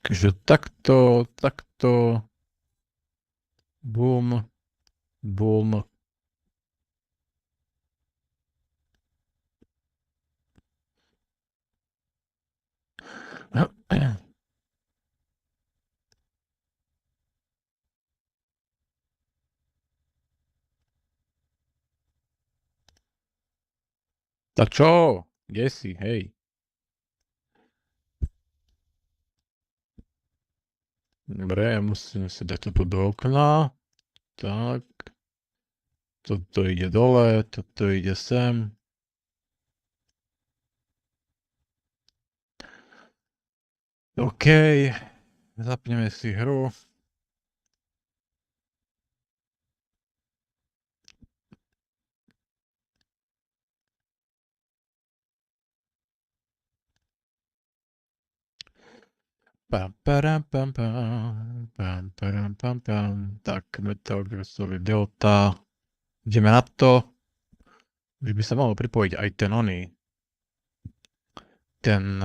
Takže takto, bum, bum. Tak čo? Kde si? Hej. Dobre, ja musím si dať toto do okna. Tak. Toto ide dole, toto ide sem. OK. Zapneme si hru. Pam, param, pam, pam, pam, param, pam, pam. Tak, Metal Gear Solid Delta. Ideme na to. Už by sa mohol pripojiť aj ten oný. Ten...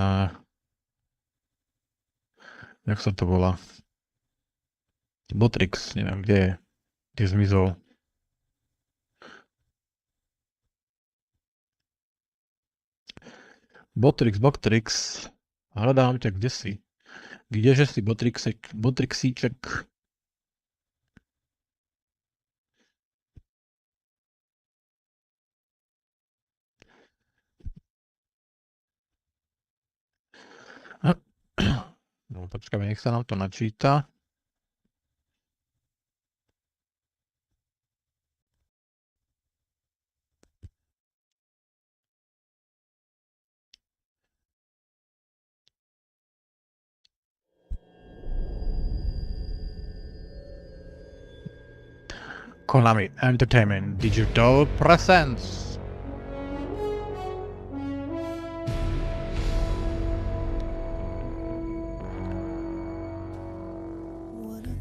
jak sa to volá? Botrix, neviem, kde je. Kde zmizol. Botrix. Hľadám ťa, kde si? Kdeže si, Botrixíček? No, počkáme, nech sa nám to načíta. Konami Entertainment Digital Presents. What a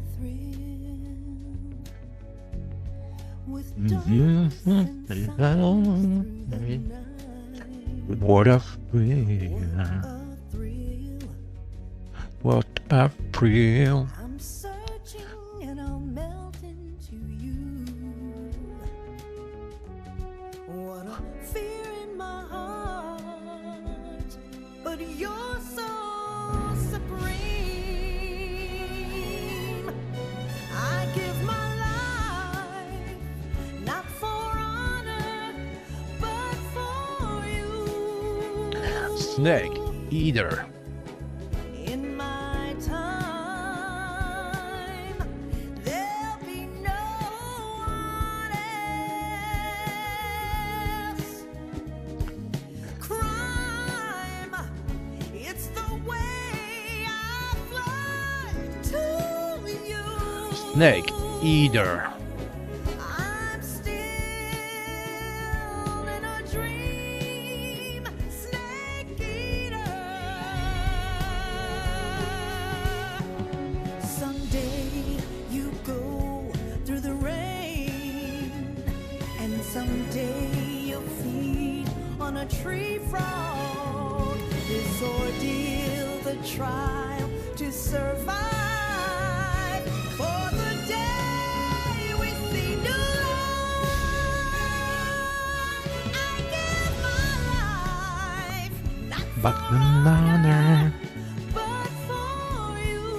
thrill. What a thrill. I'm searching and I'll melt into you. What a fear in my heart, but you're so supreme. I give my life, not for honor, but for you. Snake Eater. In my time, there'll be no one else. Crime, it's the way I fly to you. Snake Eater. I'm still in a dream, snake eater. Someday you go through the rain, and someday you'll feed on a tree frog. This ordeal, the trial to survive. For the day we see new light, I give my life, not But for another but for you.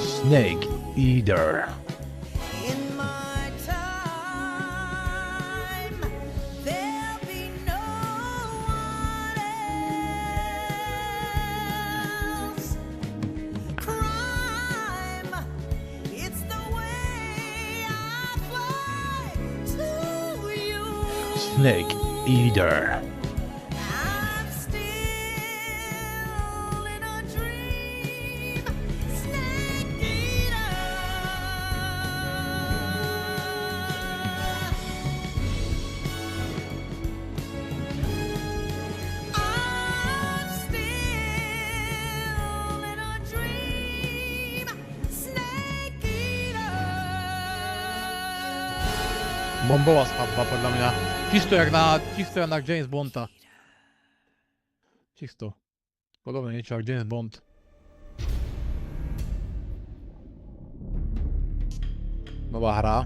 Snake Eater. In my time, there'll be no one else. Crime, it's the way I fly to you. Snake Eater. I'm still in a dream, snake eater. I'm still in a dream, snake eater. Bombová skladba podľa mňa. Čisto jak na James Bonda. Čisto. Podobne niečo jak James Bond. Nová hra.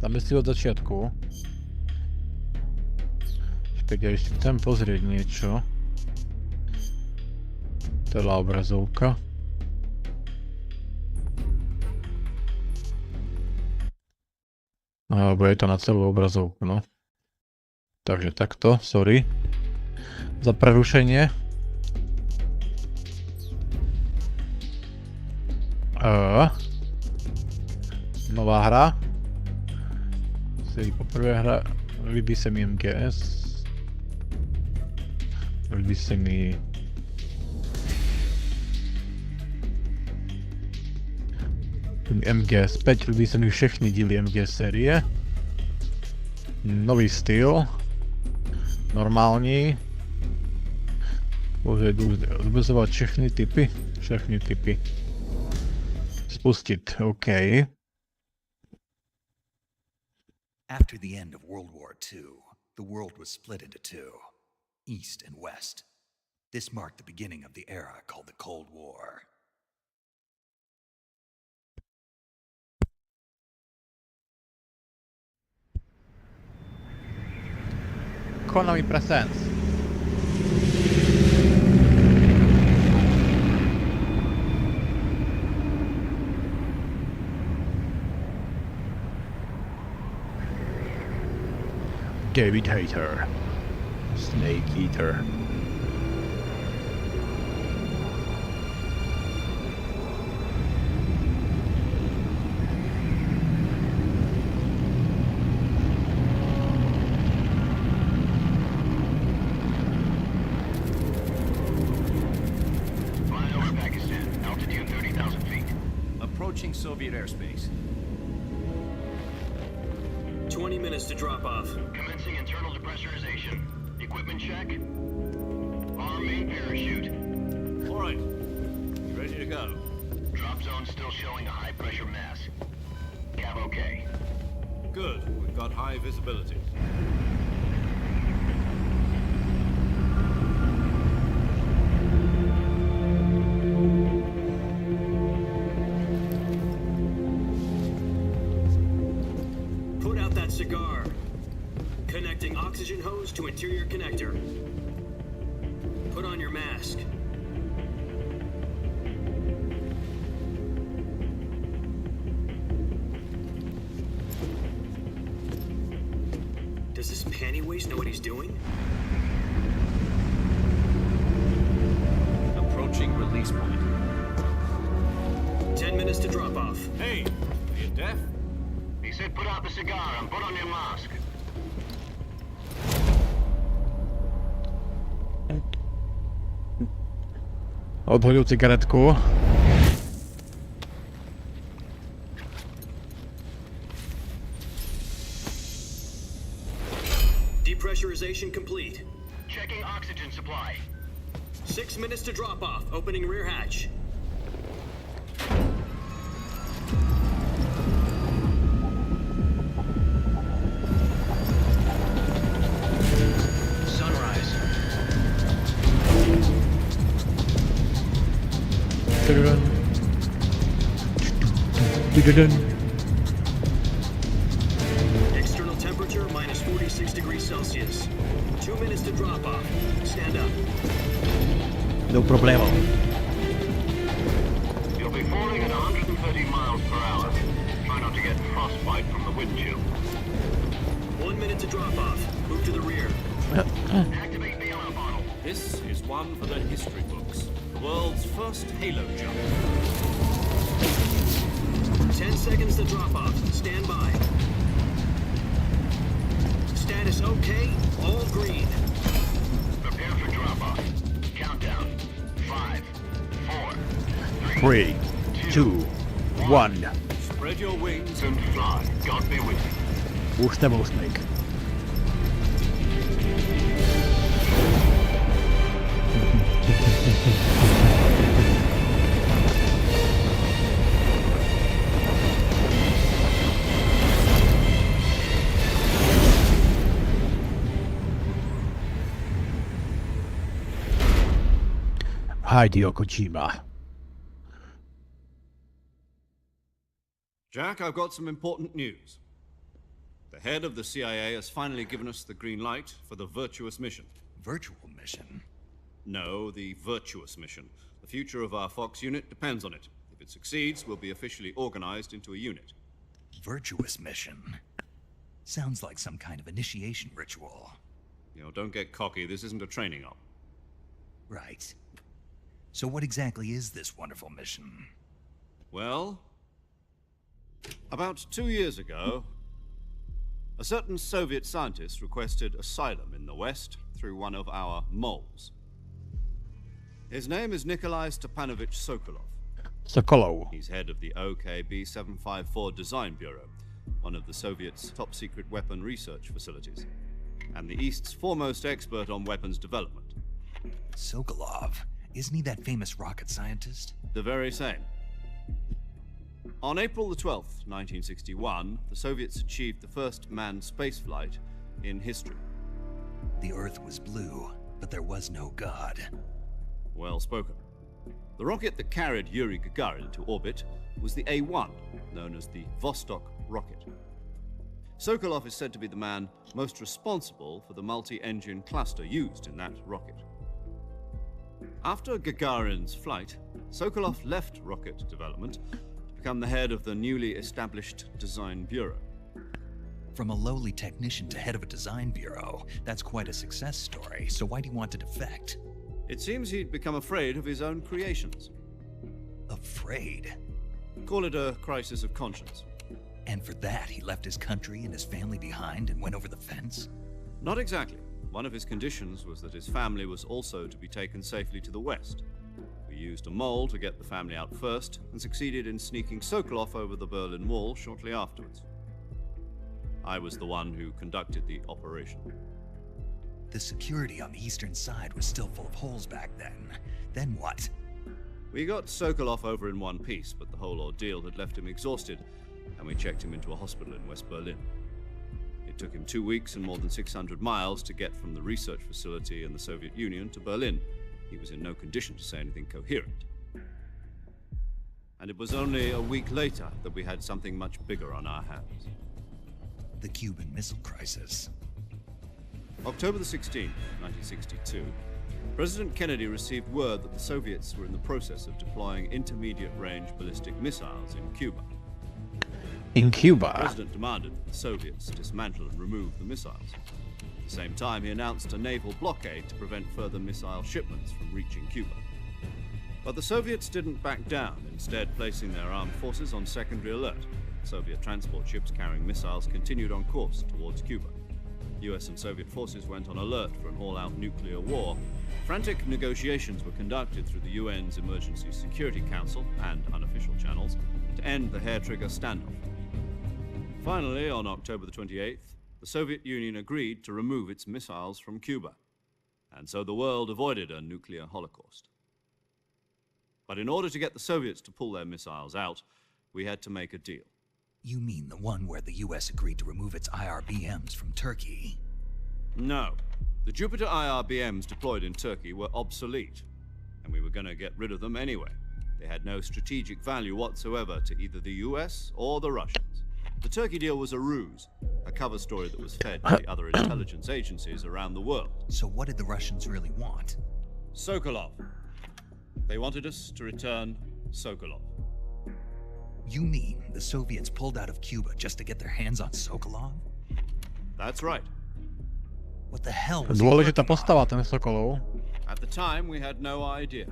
Dáme si od začiatku. Tak ja ešte chcem pozrieť niečo. Celá obrazovka. Alebo je to na celú obrazovku, no. Takže takto, sorry. Za prerušenie. Nová hra. Poprvé hra, líbí sa mi MGS. Líbí sa mi MGS 5, líbí sa mi všechny díly MGS série. Nový styl. Normální. Môže zbezovať všechny typy. Všechny typy. Spustit, OK. After the end of World War II, the world was split into two, East and West. This marked the beginning of the era called the Cold War. Konami presents. David Hater. Snake Eater. Flying over Pakistan, altitude 30,000 feet. Approaching Soviet airspace. 20 minutes to drop off. Commencing internal depressurization. Equipment check. Arm main parachute. All right. Ready to go. Drop zone still showing a high pressure mass. Cap okay. Good. We've got high visibility. Put out that cigar. Connecting oxygen hose to interior connector. Put on your mask. Does this panty waste know what he's doing? Approaching release point. 10 minutes to drop off. Hey, are you deaf? He said put out the cigar and put on your mask. Odhodil cigaretku. Depressurization complete. Checking oxygen supply. 6 minutes to drop off. Opening rear hatch. Sunrise. External temperature minus 46 degrees Celsius. 2 minutes to drop off. Stand up. No problemo. You'll be falling at 130 miles per hour. Try not to get frostbite from the wind chill. 1 minute to drop off. Move to the rear. Activate bailout model. This is one for the history books. The world's first halo jump. 10 seconds to drop off. Stand by. Status okay. All green. Prepare for drop-off. Countdown. 5, 4, 3, 2, 1. Spread your wings. and fly. God be with you. Už tebou, Snake. Hideo Kojima. Jack, I've got some important news. The head of the CIA has finally given us the green light for the virtuous mission. Virtual mission? No, the virtuous mission. The future of our Fox unit depends on it. If it succeeds, we'll be officially organized into a unit. Virtuous mission? Sounds like some kind of initiation ritual. You know, don't get cocky. This isn't a training op. Right. So what exactly is this wonderful mission? Well, about 2 years ago, a certain Soviet scientist requested asylum in the West through one of our moles. His name is Nikolai Stepanovich Sokolov. Sokolov. He's head of the OKB 754 Design Bureau, one of the Soviets' top-secret weapon research facilities, and the East's foremost expert on weapons development. Sokolov? Isn't he that famous rocket scientist? The very same. On April the 12th, 1961, the Soviets achieved the first manned spaceflight in history. The Earth was blue, but there was no God. Well spoken. The rocket that carried Yuri Gagarin into orbit was the A-1, known as the Vostok rocket. Sokolov is said to be the man most responsible for the multi-engine cluster used in that rocket. After Gagarin's flight, Sokolov left rocket development to become the head of the newly established Design Bureau. From a lowly technician to head of a design bureau, that's quite a success story, so why'd he want to defect? It seems he'd become afraid of his own creations. Afraid? Call it a crisis of conscience. And for that, he left his country and his family behind and went over the fence? Not exactly. One of his conditions was that his family was also to be taken safely to the West. We used a mole to get the family out first and succeeded in sneaking Sokolov over the Berlin Wall shortly afterwards. I was the one who conducted the operation. The security on the eastern side was still full of holes back then. Then what? We got Sokolov over in one piece, but the whole ordeal had left him exhausted, and we checked him into a hospital in West Berlin. It took him 2 weeks and more than 600 miles to get from the research facility in the Soviet Union to Berlin. He was in no condition to say anything coherent. And it was only a week later that we had something much bigger on our hands. The Cuban Missile Crisis. October the 16th, 1962, President Kennedy received word that the Soviets were in the process of deploying intermediate-range ballistic missiles in Cuba. In The Cuba. President demanded that the Soviets dismantle and remove the missiles. At the same time, he announced a naval blockade to prevent further missile shipments from reaching Cuba. But the Soviets didn't back down, instead placing their armed forces on secondary alert. Soviet transport ships carrying missiles continued on course towards Cuba. US and Soviet forces went on alert for an all-out nuclear war. Frantic negotiations were conducted through the UN's Emergency Security Council and unofficial channels to end the hair-trigger standoff. Finally, on October the 28th, the Soviet Union agreed to remove its missiles from Cuba, and so the world avoided a nuclear holocaust. But in order to get the Soviets to pull their missiles out, we had to make a deal. You mean the one where the US agreed to remove its IRBMs from Turkey? No. The Jupiter IRBMs deployed in Turkey were obsolete, and we were going to get rid of them anyway. They had no strategic value whatsoever to either the US or the Russians. The Turkey deal was a ruse, a cover story that was fed to the other intelligence agencies around the world. So what did the Russians really want? Sokolov. They wanted us to return Sokolov. You mean the Soviets pulled out of Cuba just to get their hands on Sokolov? That's right. What the hell was he Dôležitá working on? postava, ten Sokolov. At the time, we had no idea.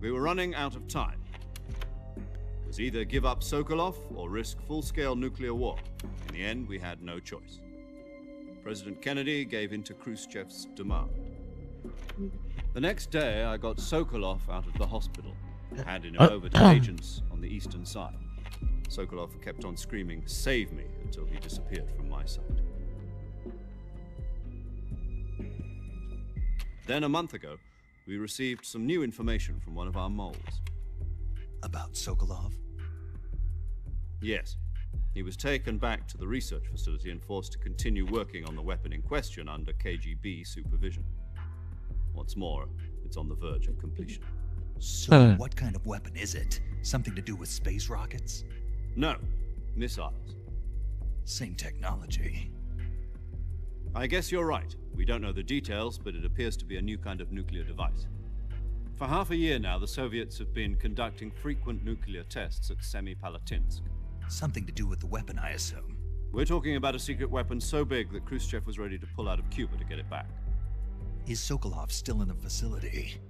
We were running out of time. It was either give up Sokolov or risk full-scale nuclear war. In the end, we had no choice. President Kennedy gave in to Khrushchev's demand. The next day, I got Sokolov out of the hospital, handing him over to agents on the eastern side. Sokolov kept on screaming, "Save me," until he disappeared from my sight. Then a month ago, we received some new information from one of our moles. About Sokolov? Yes. He was taken back to the research facility and forced to continue working on the weapon in question under KGB supervision. What's more, it's on the verge of completion. So what kind of weapon is it? Something to do with space rockets? No, missiles. Same technology. I guess you're right. We don't know the details, but it appears to be a new kind of nuclear device. For half a year now, the Soviets have been conducting frequent nuclear tests at Semipalatinsk. Something to do with the weapon, I assume. We're talking about a secret weapon so big that Khrushchev was ready to pull out of Cuba to get it back. Is Sokolov still in the facility?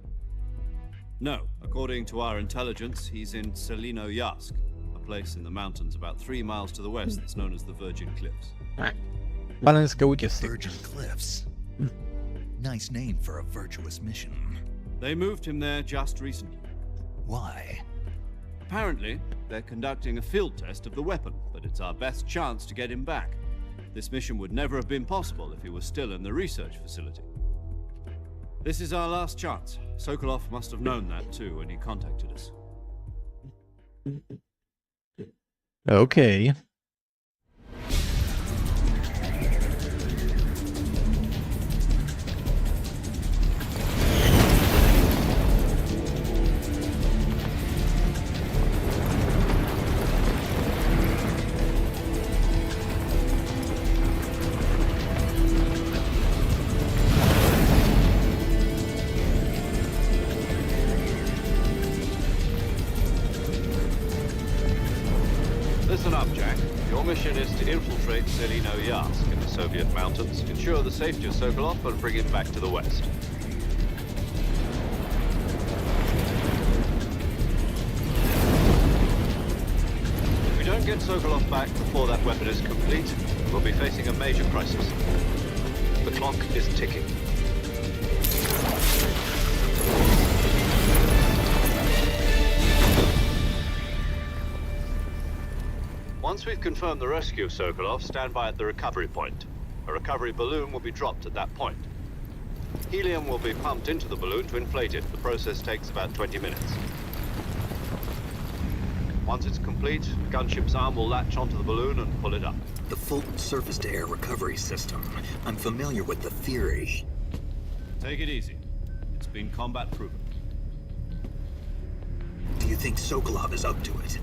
No, according to our intelligence, he's in Selinoyarsk, a place in the mountains about 3 miles to the west that's known as the Virgin Cliffs. Valenské útesy. Virgin Cliffs. Nice name for a virtuous mission. They moved him there just recently. Why? Apparently, they're conducting a field test of the weapon, but it's our best chance to get him back. This mission would never have been possible if he was still in the research facility. This is our last chance. Sokolov must have known that too when he contacted us. Okay. Listen up, Jack. Your mission is to infiltrate Selinoyarsk in the Soviet mountains, ensure the safety of Sokolov, and bring him back to the west. If we don't get Sokolov back before that weapon is complete, we'll be facing a major crisis. The clock is ticking. Once we've confirmed the rescue of Sokolov, stand by at the recovery point. A recovery balloon will be dropped at that point. Helium will be pumped into the balloon to inflate it. The process takes about 20 minutes. Once it's complete, the gunship's arm will latch onto the balloon and pull it up. The Fulton surface-to-air recovery system. I'm familiar with the theory. Take it easy. It's been combat proven. Do you think Sokolov is up to it?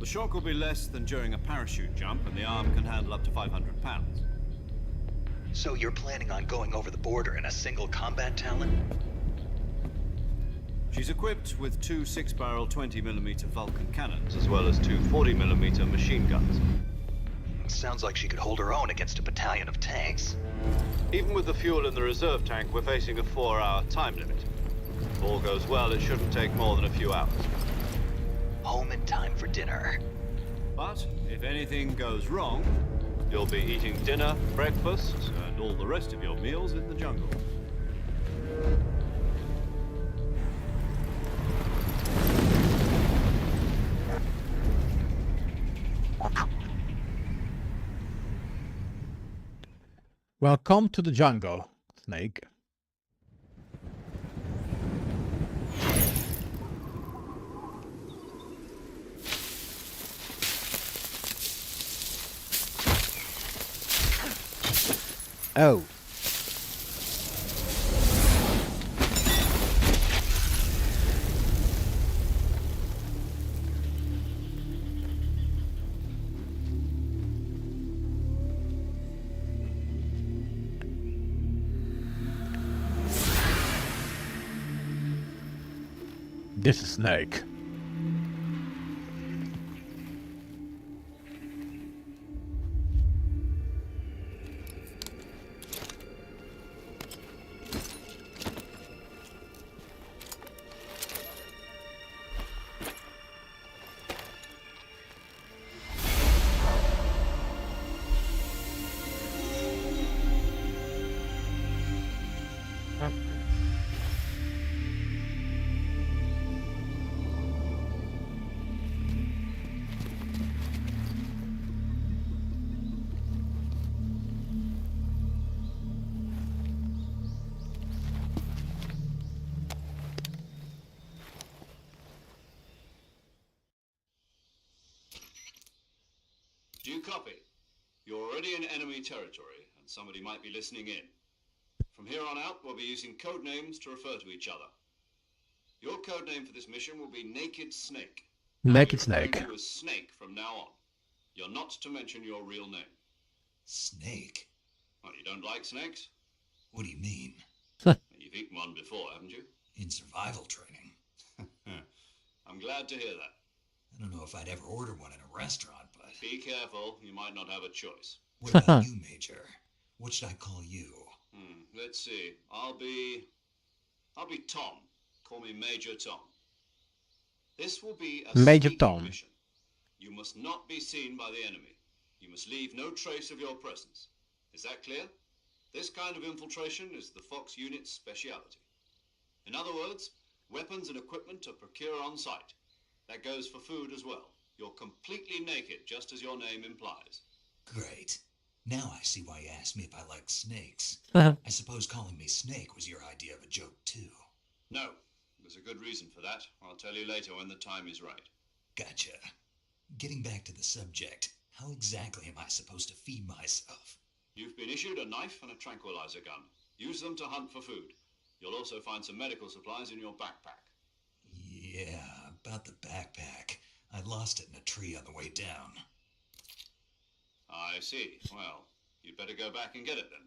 The shock will be less than during a parachute jump, and the arm can handle up to 500 pounds. So you're planning on going over the border in a single combat Talon? She's equipped with 2 6-barrel 20mm Vulcan cannons, as well as 2 40mm machine guns. Sounds like she could hold her own against a battalion of tanks. Even with the fuel in the reserve tank, we're facing a 4-hour time limit. If all goes well, it shouldn't take more than a few hours. Home in time for dinner. But if anything goes wrong, you'll be eating dinner, breakfast, and all the rest of your meals in the jungle. Welcome to the jungle, Snake. Oh. This is Snake. Do you copy? You're already in enemy territory, and somebody might be listening in. From here on out, we'll be using code names to refer to each other. Your code name for this mission will be Naked Snake. Make I'll it be referring snake. to you as Snake from now on. You're not to mention your real name. Snake? Well, you don't like snakes? What do you mean? You've eaten one before, haven't you? In survival training? I'm glad to hear that. I don't know if I'd ever order one in a restaurant, but... Be careful, you might not have a choice. What about you, Major? What should I call you? Let's see. I'll be Tom. Call me Major Tom. This will be a Major sneaking Tom. mission. You must not be seen by the enemy. You must leave no trace of your presence. Is that clear? This kind of infiltration is the Fox unit's speciality. In other words, weapons and equipment are procured on site. That goes for food as well. You're completely naked, just as your name implies. Great. Now I see why you asked me if I like snakes. Uh-huh. I suppose calling me Snake was your idea of a joke, too. No, there's a good reason for that. I'll tell you later when the time is right. Gotcha. Getting back to the subject, how exactly am I supposed to feed myself? You've been issued a knife and a tranquilizer gun. Use them to hunt for food. You'll also find some medical supplies in your backpack. Yeah, about the backpack. I lost it in a tree on the way down. I see. Well, you'd better go back and get it then.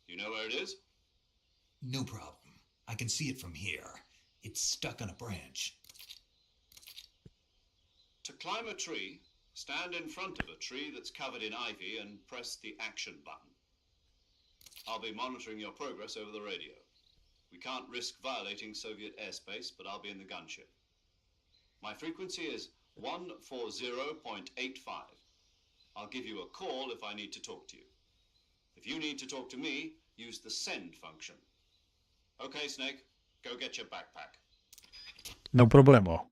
You know where it is? No problem. I can see it from here. It's stuck on a branch. To climb a tree, stand in front of a tree that's covered in ivy and press the action button. I'll be monitoring your progress over the radio. We can't risk violating Soviet airspace, but I'll be in the gunship. My frequency is 140.85. I'll give you a call if I need to talk to you. If you need to talk to me, use the send function. Okay, Snake, go get your backpack. No problemo.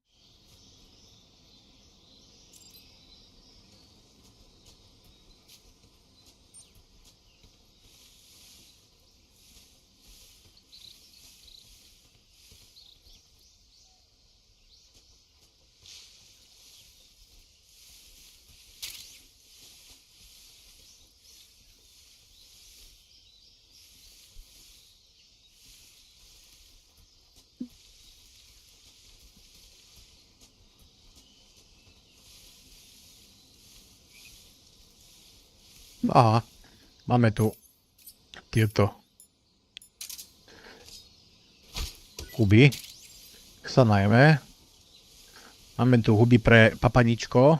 Aha, máme tu tieto huby. Sa najmä. Máme tu huby pre papaničko.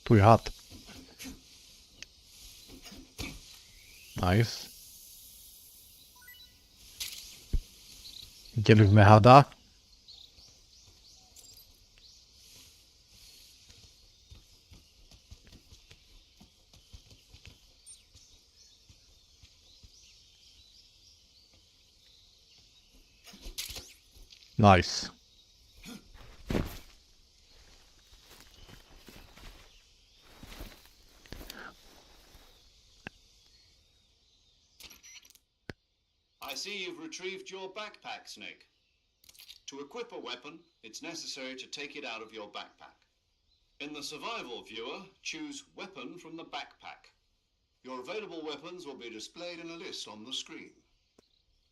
Tu je had. Nice. Videli sme hada. Nice. I see you've retrieved your backpack, Snake. To equip a weapon, it's necessary to take it out of your backpack. In the survival viewer, choose Weapon from the backpack. Your available weapons will be displayed in a list on the screen.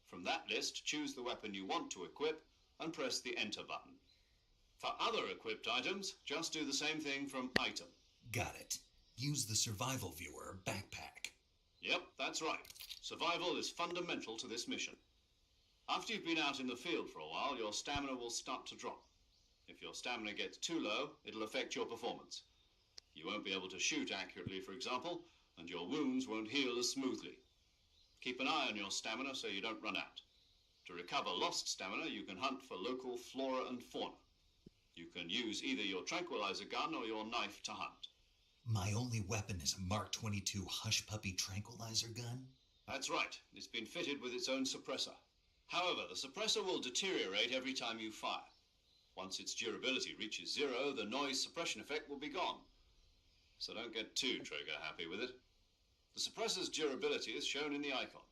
From that list, choose the weapon you want to equip and press the Enter button. For other equipped items, just do the same thing from Item. Got it. Use the survival viewer backpack. Yep, that's right. Survival is fundamental to this mission. After you've been out in the field for a while, your stamina will start to drop. If your stamina gets too low, it'll affect your performance. You won't be able to shoot accurately, for example, and your wounds won't heal as smoothly. Keep an eye on your stamina so you don't run out. To recover lost stamina, you can hunt for local flora and fauna. You can use either your tranquilizer gun or your knife to hunt. My only weapon is a Mark 22 Hush Puppy tranquilizer gun? That's right. It's been fitted with its own suppressor. However, the suppressor will deteriorate every time you fire. Once its durability reaches zero, the noise suppression effect will be gone. So don't get too trigger happy with it. The suppressor's durability is shown in the icon.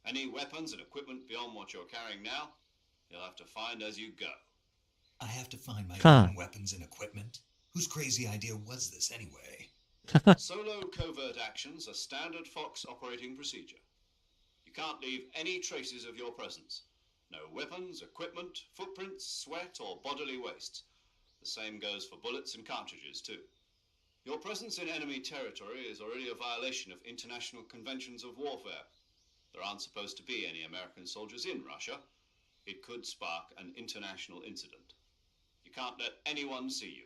Any weapons and equipment beyond what you're carrying now, you'll have to find as you go. I have to find my Huh. own weapons and equipment? Whose crazy idea was this anyway? Solo covert actions are standard Fox operating procedure. You can't leave any traces of your presence. No weapons, equipment, footprints, sweat, or bodily wastes. The same goes for bullets and cartridges, too. Your presence in enemy territory is already a violation of international conventions of warfare. There aren't supposed to be any American soldiers in Russia. It could spark an international incident. You can't let anyone see you.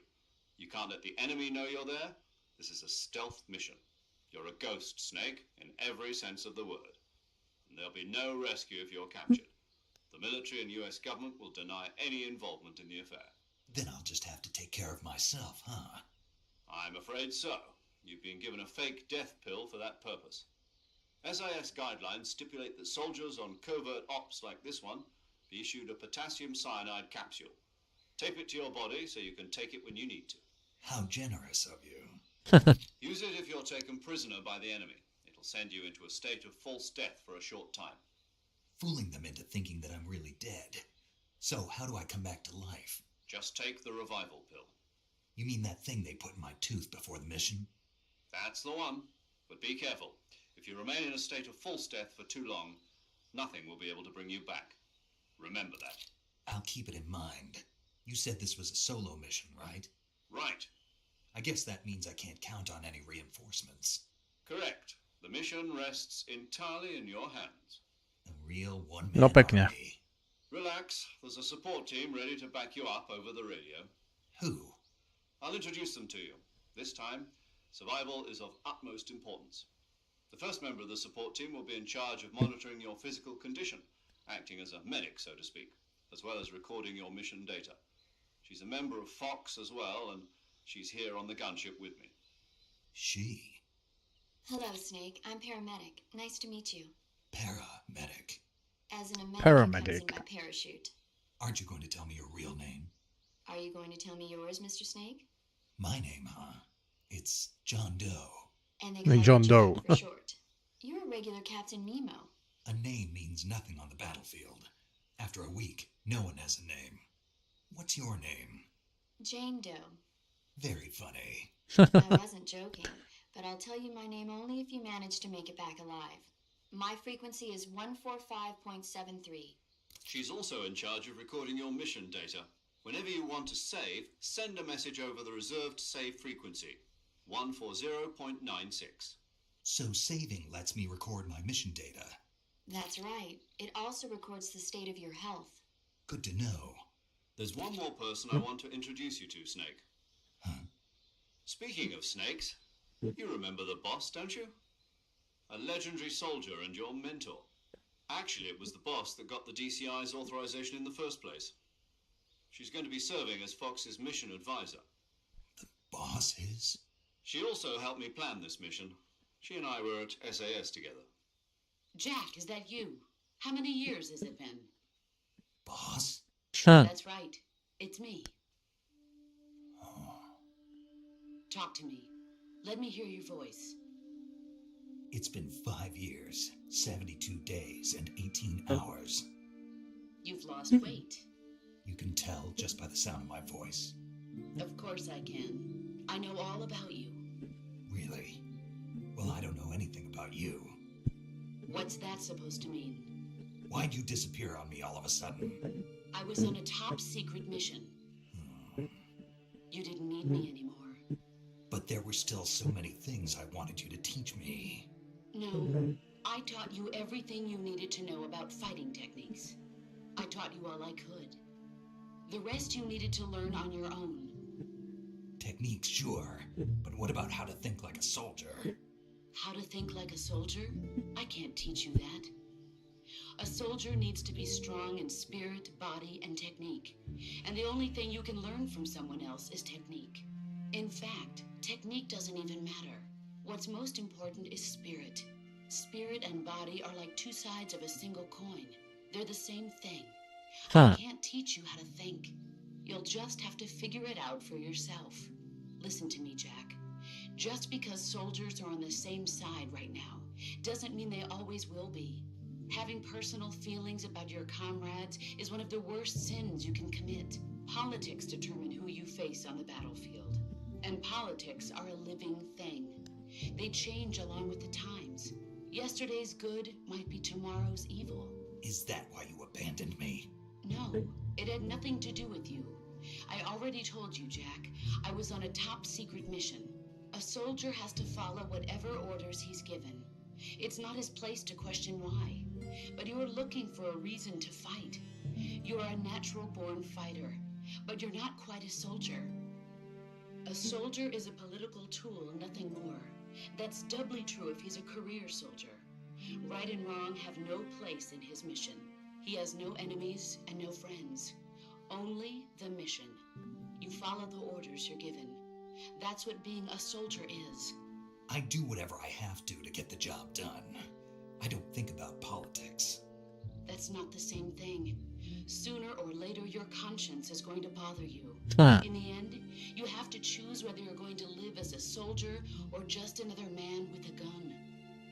You can't let the enemy know you're there. This is a stealth mission. You're a ghost, Snake, in every sense of the word. And there'll be no rescue if you're captured. The military and US government will deny any involvement in the affair. Then I'll just have to take care of myself, huh? I'm afraid so. You've been given a fake death pill for that purpose. SAS guidelines stipulate that soldiers on covert ops like this one be issued a potassium cyanide capsule. Tape it to your body so you can take it when you need to. How generous of you. Use it if you're taken prisoner by the enemy. It'll send you into a state of false death for a short time. Fooling them into thinking that I'm really dead. So how do I come back to life? Just take the revival pill. You mean that thing they put in my tooth before the mission? That's the one. But be careful. If you remain in a state of false death for too long, nothing will be able to bring you back. Remember that. I'll keep it in mind. You said this was a solo mission, right? Right. I guess that means I can't count on any reinforcements. Correct. The mission rests entirely in your hands. A real one-man No pekne. army. Relax. There's a support team ready to back you up over the radio. Who? I'll introduce them to you. This time, survival is of utmost importance. The first member of the support team will be in charge of monitoring your physical condition, acting as a medic, so to speak, as well as recording your mission data. She's a member of Fox as well, and she's here on the gunship with me. She? Hello, Snake. I'm paramedic. Nice to meet you. Paramedic. As in a medic Paramedic. comes in by parachute. Aren't you going to tell me your real name? Are you going to tell me yours, Mr. Snake? My name, huh? It's John Doe. And they Hey, call John you Doe. Jack for short. You're a regular Captain Nemo. A name means nothing on the battlefield. After a week, no one has a name. What's your name? Jane Doe. Very funny. I wasn't joking, but I'll tell you my name only if you manage to make it back alive. My frequency is 145.73. She's also in charge of recording your mission data. Whenever you want to save, send a message over the reserved save frequency, 140.96. So saving lets me record my mission data. That's right. It also records the state of your health. Good to know. There's one more person I want to introduce you to, Snake. Huh? Speaking of snakes, you remember the boss, don't you? A legendary soldier and your mentor. Actually, it was the boss that got the DCI's authorization in the first place. She's going to be serving as Fox's mission advisor. The boss is? She also helped me plan this mission. She and I were at SAS together. Jack, is that you? How many years has it been? Boss? That's right. It's me. Oh. Talk to me. Let me hear your voice. It's been 5 years, 72 days, and 18 hours. You've lost weight. You can tell just by the sound of my voice. Of course I can. I know all about you. Really? Well, I don't know anything about you. What's that supposed to mean? Why'd you disappear on me all of a sudden? I was on a top secret mission. You didn't need me anymore. But there were still so many things I wanted you to teach me. No, I taught you everything you needed to know about fighting techniques. I taught you all I could. The rest you needed to learn on your own. Techniques, sure. But what about how to think like a soldier? How to think like a soldier? I can't teach you that. A soldier needs to be strong in spirit, body, and technique. And the only thing you can learn from someone else is technique. In fact, technique doesn't even matter. What's most important is spirit. Spirit and body are like two sides of a single coin. They're the same thing. I can't teach you how to think. You'll just have to figure it out for yourself. Listen to me, Jack. Just because soldiers are on the same side right now doesn't mean they always will be. Having personal feelings about your comrades is one of the worst sins you can commit. Politics determine who you face on the battlefield. And politics are a living thing. They change along with the times. Yesterday's good might be tomorrow's evil. Is that why you abandoned me? No, it had nothing to do with you. I already told you, Jack. I was on a top secret mission. A soldier has to follow whatever orders he's given. It's not his place to question why. But you're looking for a reason to fight. You're a natural-born fighter, but you're not quite a soldier. A soldier is a political tool, nothing more. That's doubly true if he's a career soldier. Right and wrong have no place in his mission. He has no enemies and no friends. Only the mission. You follow the orders you're given. That's what being a soldier is. I do whatever I have to get the job done. I don't think about politics. That's not the same thing. Sooner or later, your conscience is going to bother you. In the end, you have to choose whether you're going to live as a soldier or just another man with a gun.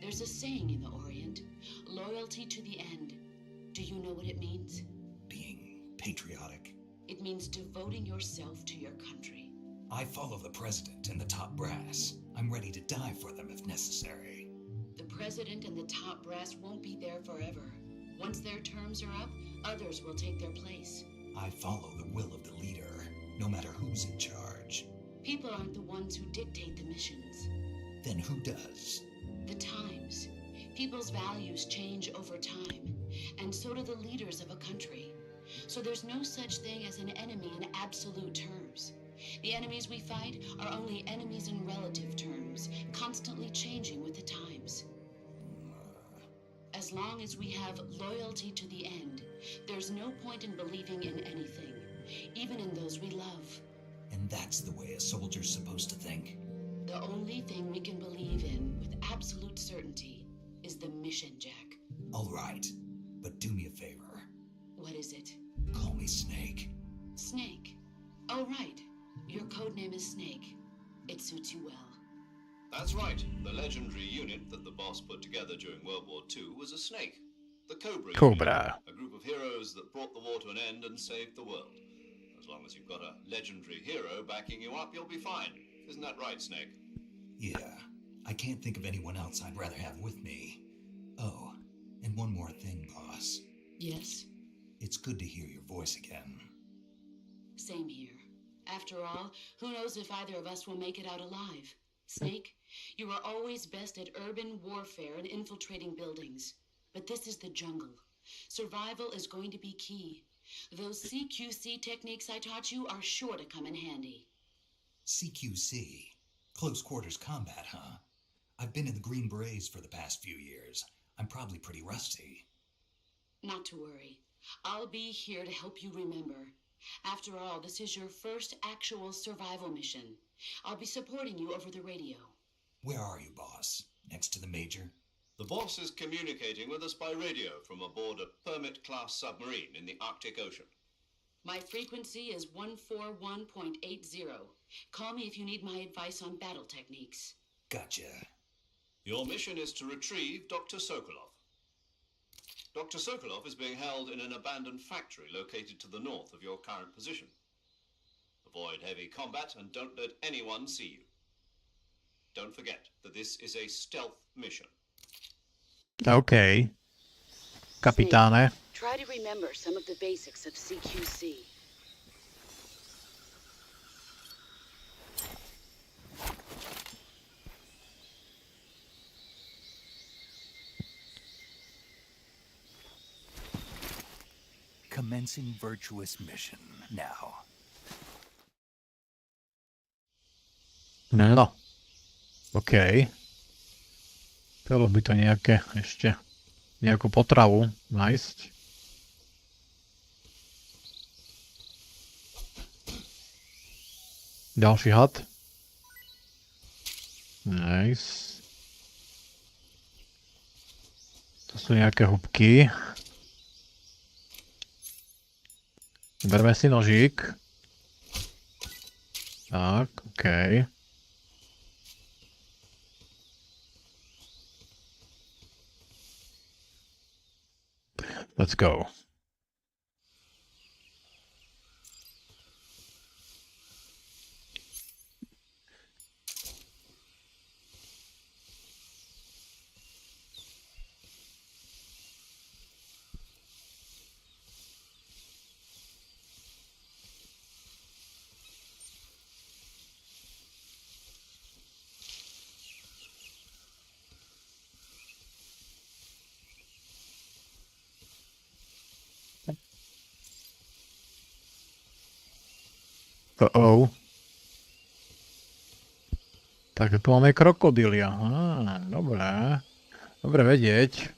There's a saying in the Orient, loyalty to the end. Do you know what it means? Being patriotic. It means devoting yourself to your country. I follow the president and the top brass. I'm ready to die for them if necessary. The president and the top brass won't be there forever. Once their terms are up, others will take their place. I follow the will of the leader, no matter who's in charge. People aren't the ones who dictate the missions. Then who does? The times. People's values change over time, and so do the leaders of a country. So there's no such thing as an enemy in absolute terms. The enemies we fight are only enemies in relative terms, constantly changing with the times. As long as we have loyalty to the end, there's no point in believing in anything, even in those we love. And that's the way a soldier's supposed to think? The only thing we can believe in with absolute certainty is the mission, Jack. All right, but do me a favor. What is it? Call me Snake. Snake. Oh, right. Your code name is Snake. It suits you well. That's right. The legendary unit that the boss put together during World War II was a snake. The Cobra. A group of heroes that brought the war to an end and saved the world. As long as you've got a legendary hero backing you up, you'll be fine. Isn't that right, Snake? Yeah. I can't think of anyone else I'd rather have with me. Oh, and one more thing, boss. Yes? It's good to hear your voice again. Same here. After all, who knows if either of us will make it out alive? Snake, you are always best at urban warfare and infiltrating buildings. But this is the jungle. Survival is going to be key. Those CQC techniques I taught you are sure to come in handy. CQC? Close quarters combat, huh? I've been in the Green Berets for the past few years. I'm probably pretty rusty. Not to worry. I'll be here to help you remember. After all, this is your first actual survival mission. I'll be supporting you over the radio. Where are you, boss? Next to the major? The boss is communicating with us by radio from aboard a Permit-class submarine in the Arctic Ocean. My frequency is 141.80. Call me if you need my advice on battle techniques. Gotcha. Your mission is to retrieve Dr. Sokolov. Dr. Sokolov is being held in an abandoned factory located to the north of your current position. Avoid heavy combat and don't let anyone see you. Don't forget that this is a stealth mission. OK. Kapitáne. Try to remember some of the basics of CQC. Commencing virtuous mission now. No. OK. Chcelo by to ešte nejakú potravu nájsť. Ďalší had. Nice. To sú nejaké hubky. Berme si nožík. Tak, OK. Let's go. Oh. Takže tu máme krokodília. Dobré. Dobre vedieť.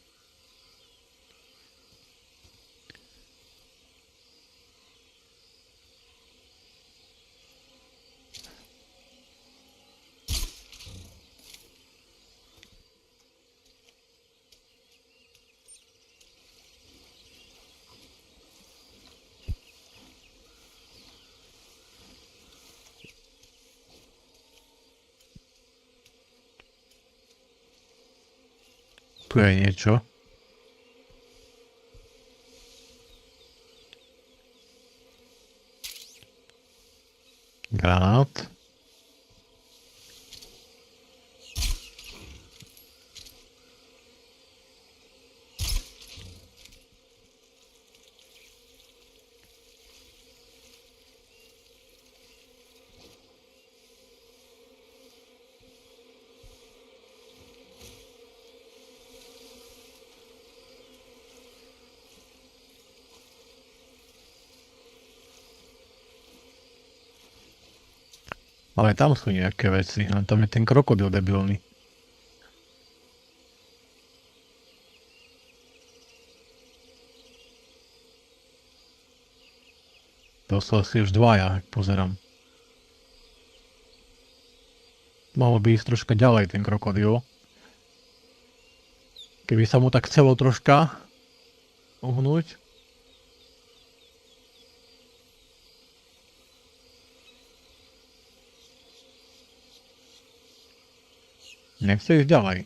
Tu je niečo. Granát. Ale tam sú nejaké veci, len tam je ten krokodil debilný. To sú asi už dvaja, ak pozerám. Mohol by ísť troška ďalej ten krokodil. Keby sa mu tak chcelo troška uhnúť. Nechce ísť ďalej.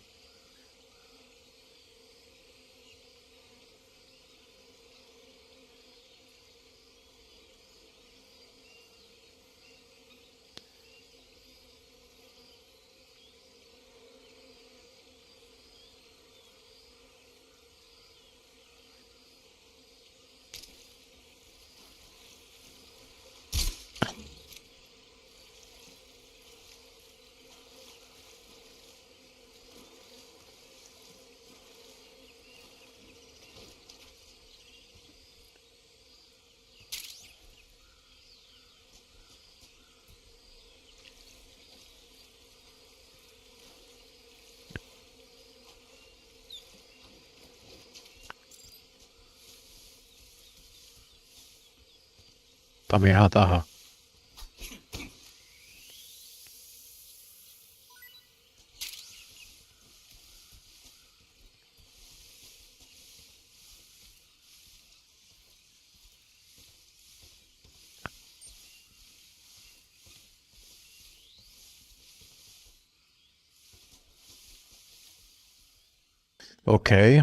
Tam je had, aha. OK.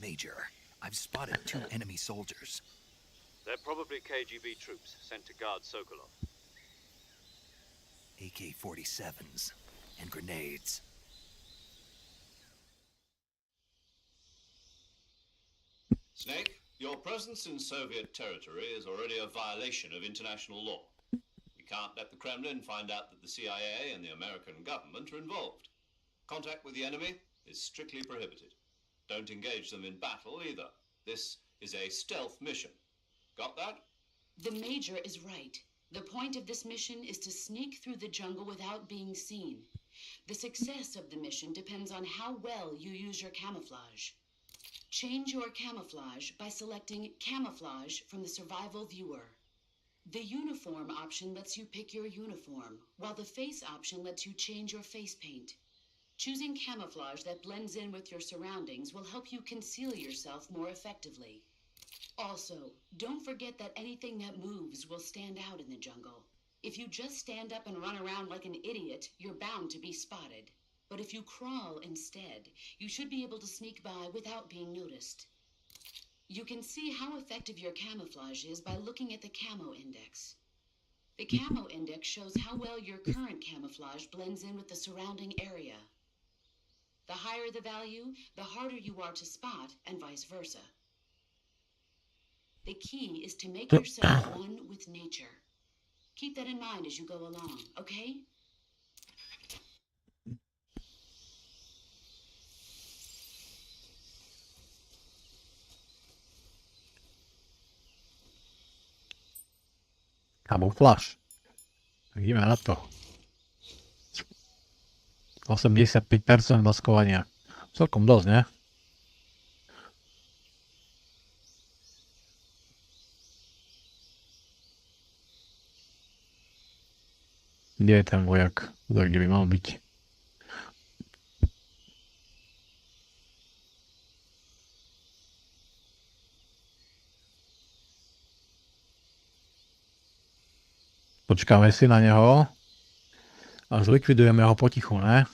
Major, I've spotted 2 enemy soldiers. They're probably KGB troops sent to guard Sokolov. AK-47s and grenades. Snake, your presence in Soviet territory is already a violation of international law. We can't let the Kremlin find out that the CIA and the American government are involved. Contact with the enemy is strictly prohibited. Don't engage them in battle either. This is a stealth mission. Got that? The Major is right. The point of this mission is to sneak through the jungle without being seen. The success of the mission depends on how well you use your camouflage. Change your camouflage by selecting Camouflage from the Survival Viewer. The Uniform option lets you pick your uniform, while the Face option lets you change your face paint. Choosing camouflage that blends in with your surroundings will help you conceal yourself more effectively. Also, don't forget that anything that moves will stand out in the jungle. If you just stand up and run around like an idiot, you're bound to be spotted. But if you crawl instead, you should be able to sneak by without being noticed. You can see how effective your camouflage is by looking at the camo index. The camo index shows how well your current camouflage blends in with the surrounding area. The higher the value, the harder you are to spot, and vice versa. The key is to make yourself one with nature. Keep that in mind as you go along, okay? Kamufláž. Tak ideme na to. 85% maskovania. Celkom dosť, ne? Kde je ten vojak? Kde by mal byť? Počkáme si na neho a zlikvidujeme ho potichu, ne?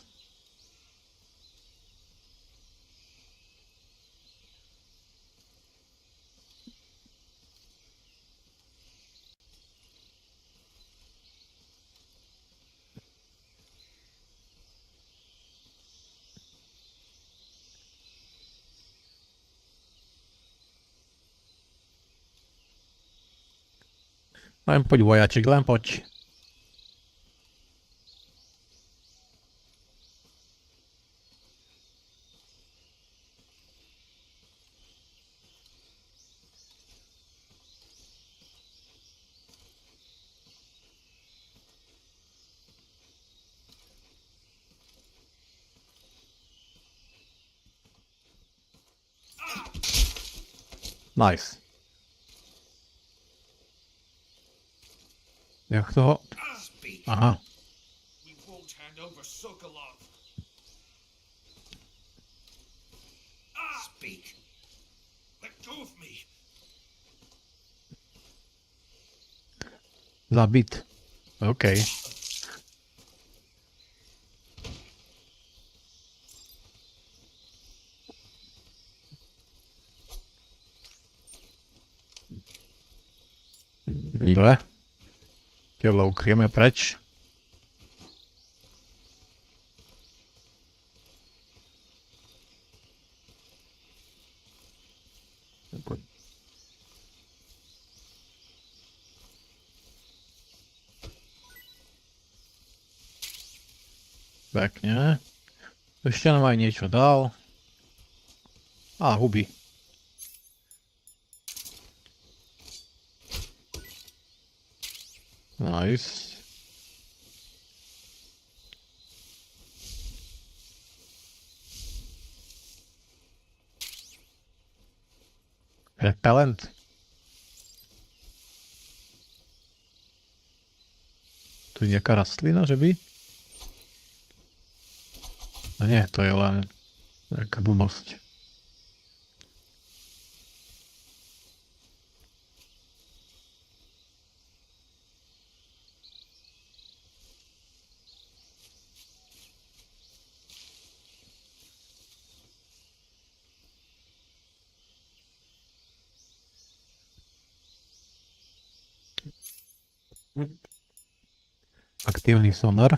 Len poď, vojačik, len poď. Nice. Jak toho? Aha. We won't hand over Sokolov. Speak. Let go of me. Zabit. OK. Dobre. Telo ukryjeme preč. Pekne. Ešte nám aj niečo dal. Á, huby. Nice. Repellent. Tu je nejaká rastlina, že by? No nie, to je len nejaká blbosť. Aktívny sonar.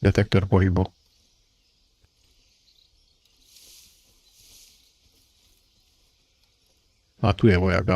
Detektor pohybu. A tu je vojak.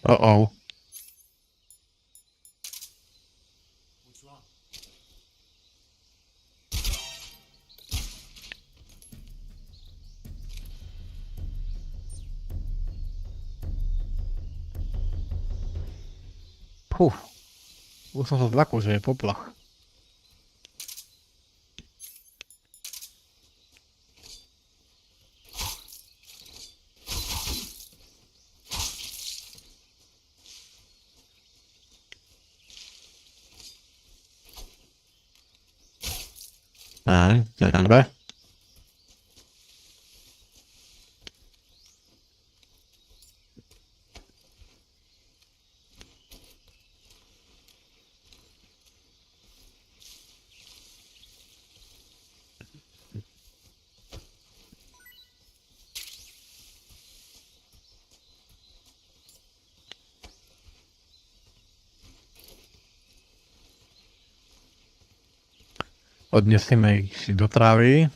Oh. What's wrong? Už som sa zlakol, že je poplach. To je dobre. Odnesieme ich do trávy.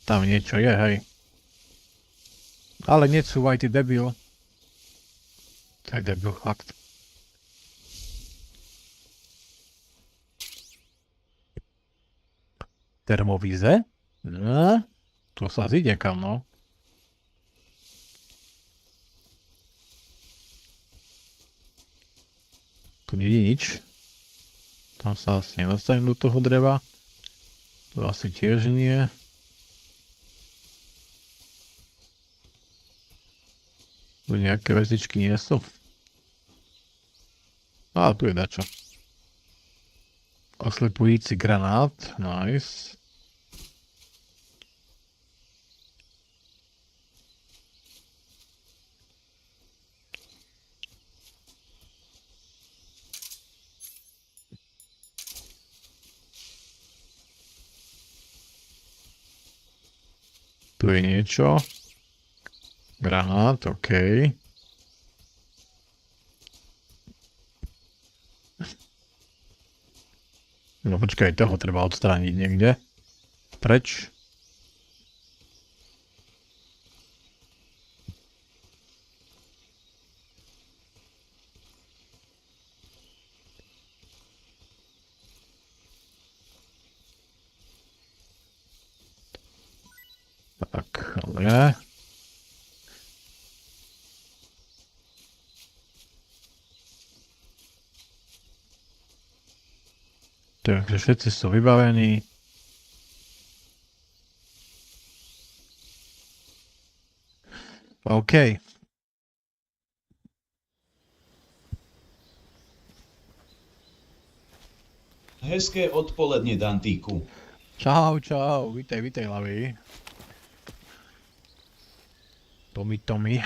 Tam niečo je, hej. Ale necúvaj, ty debil. To je debil, fakt. Termovíze? No, to sa zíde kam, no. Tu nie je nič. Tam sa asi nedostanem do toho dreva. Tu asi tiež nie. Tu nejaké vecičky nie sú. Á, tu je dačo. Oslepující granát, nice. Tu je niečo. Granát, OK. No počkaj, toho treba odstrániť niekde. Preč. Tak, ale... Takže všetci sú vybavení. OK. Hezké odpoledne, Dantíku. Čau, vítaj, Lavi. Tommy.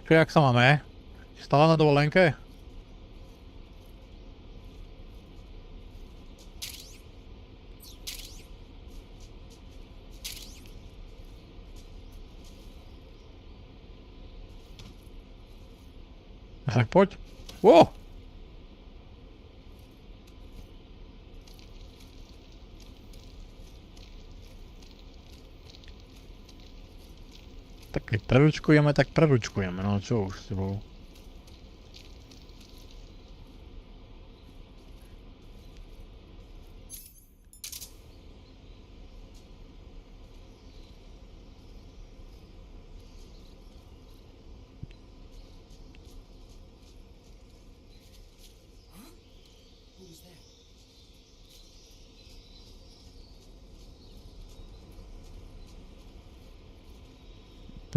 Čo, jak sa máme? Stále na dovolenke? Tak poď. Wow! Tak keď preručkujeme, tak preručkujeme, no čo už s tebou.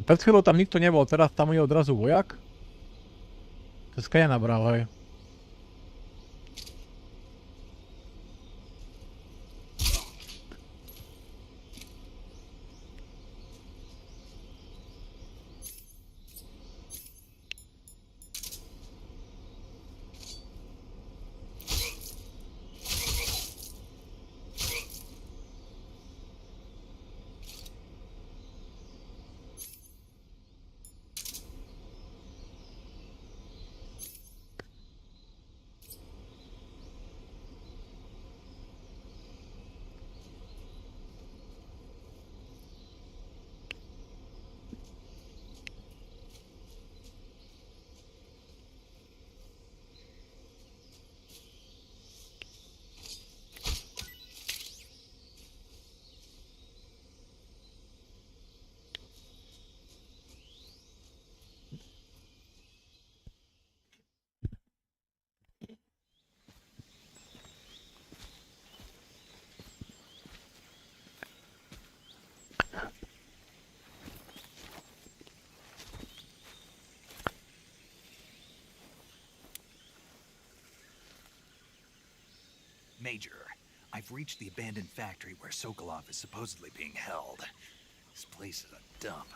Pred chvíľou tam nikto nebol, teraz tam je odrazu vojak. Dneska ja nabral, hej. Major, I've reached the abandoned factory where Sokolov is supposedly being held. This place is a dump.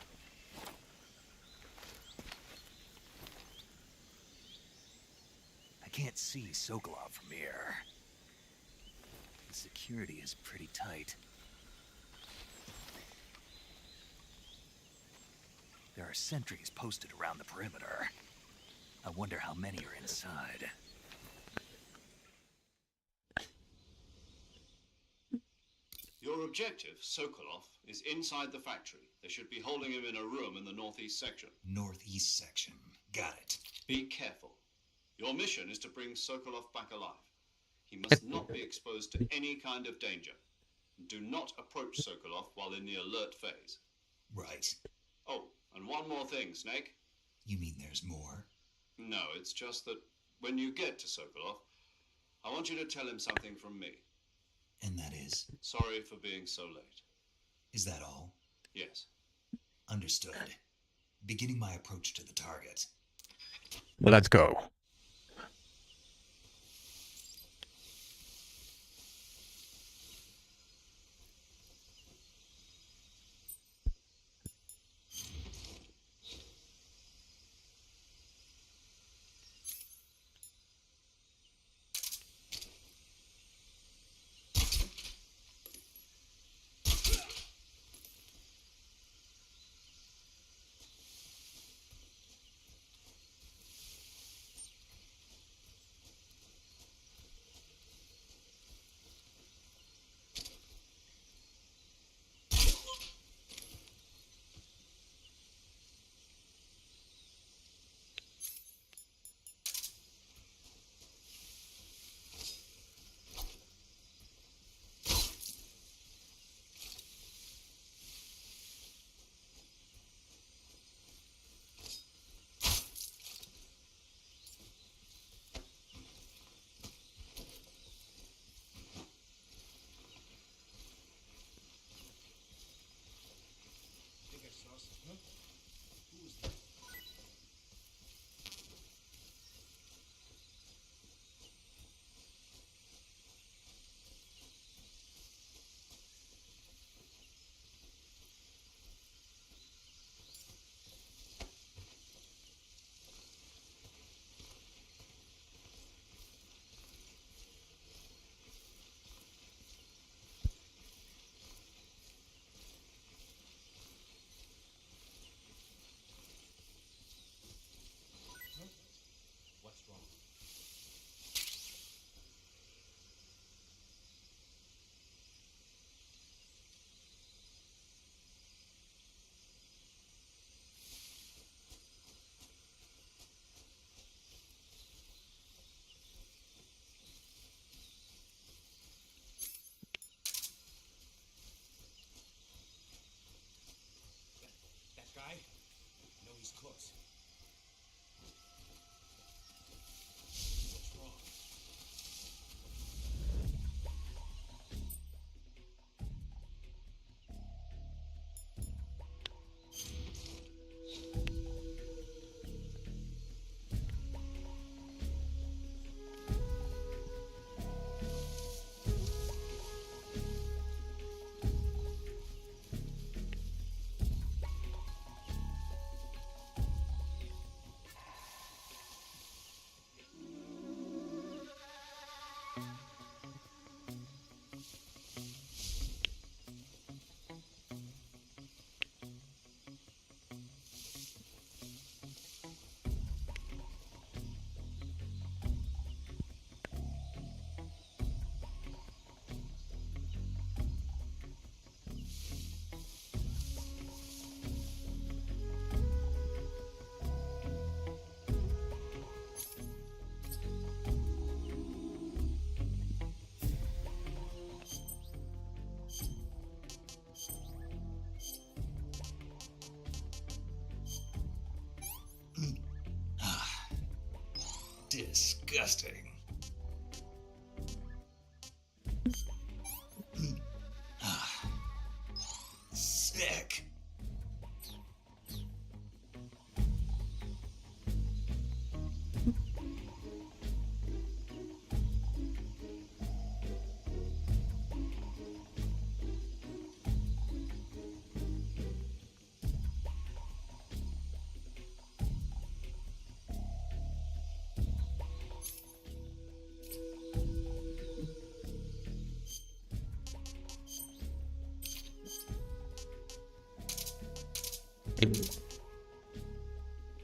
I can't see Sokolov from here. The security is pretty tight. There are sentries posted around the perimeter. I wonder how many are inside. Your objective, Sokolov, is inside the factory. They should be holding him in a room in the northeast section. Northeast section. Got it. Be careful. Your mission is to bring Sokolov back alive. He must not be exposed to any kind of danger. Do not approach Sokolov while in the alert phase. Right. Oh, and one more thing, Snake. You mean there's more? No, it's just that when you get to Sokolov, I want you to tell him something from me. And that is? Sorry for being so late. Is that all? Yes. Understood. Beginning my approach to the target. Let's go. Disgusting. Sick.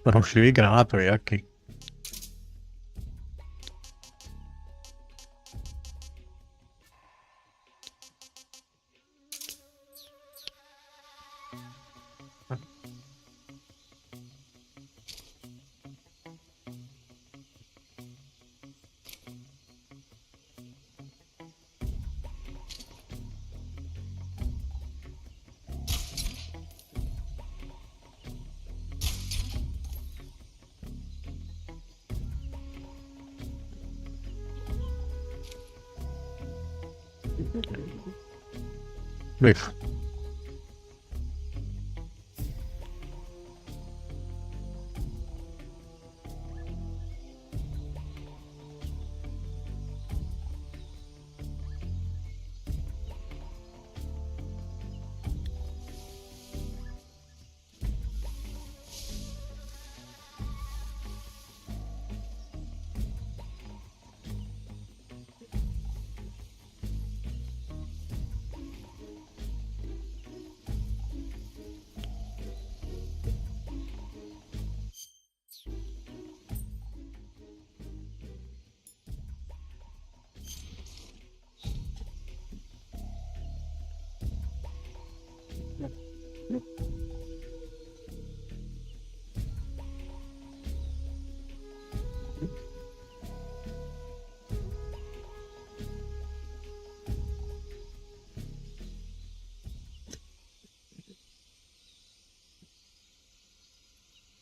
Rušivý granátor, jaký? Vliv.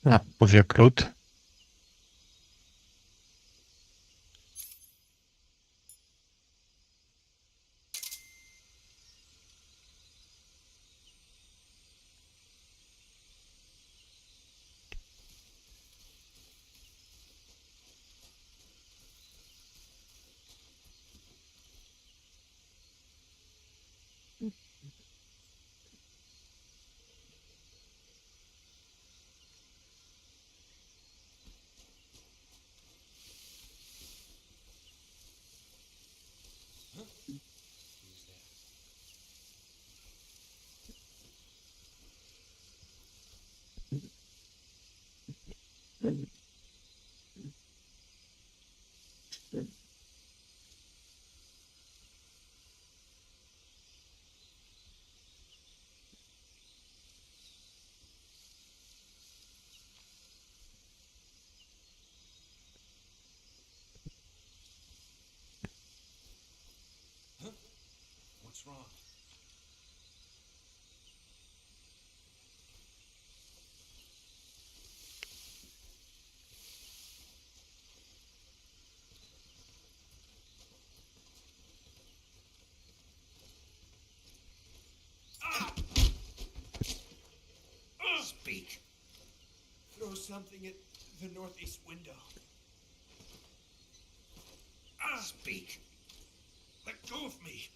A bože kľud. What's wrong? Speak. Throw something at the northeast window. Speak. Let go of me.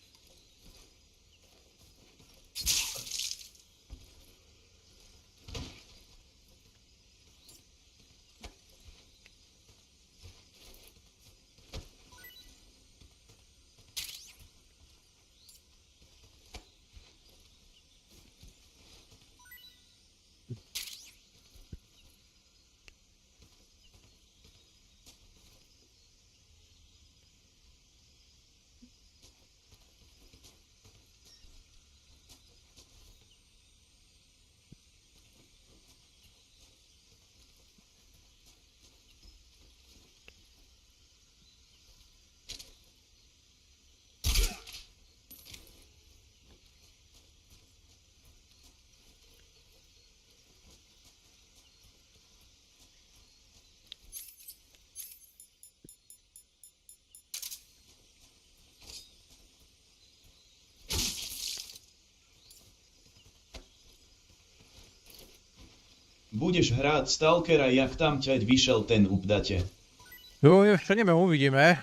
Budeš hrať stalkera, jak tam ťaď vyšel ten update. Jo, ještě nevím, uvidíme.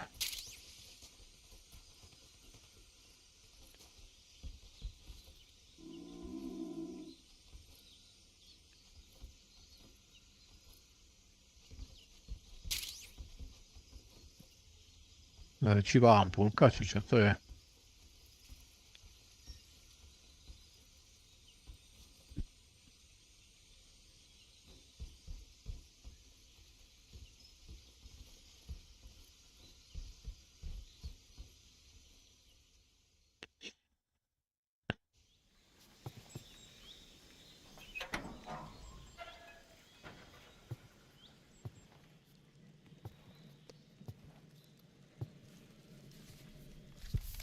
Léčivá ampulka, či čo to je?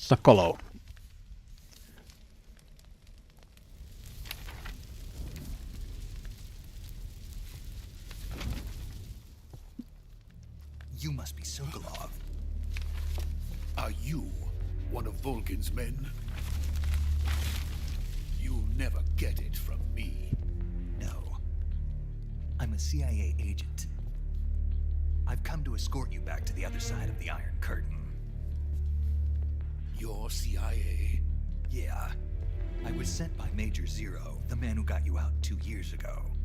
Sokolov. You must be Sokolov. Are you one of Volgin's men? You'll never get it from me. No. I'm a CIA agent. I've come to escort you back to the other side of the Iron Curtain. You're CIA? Yeah. I was sent by Major Zero, the man who got you out 2 years ago.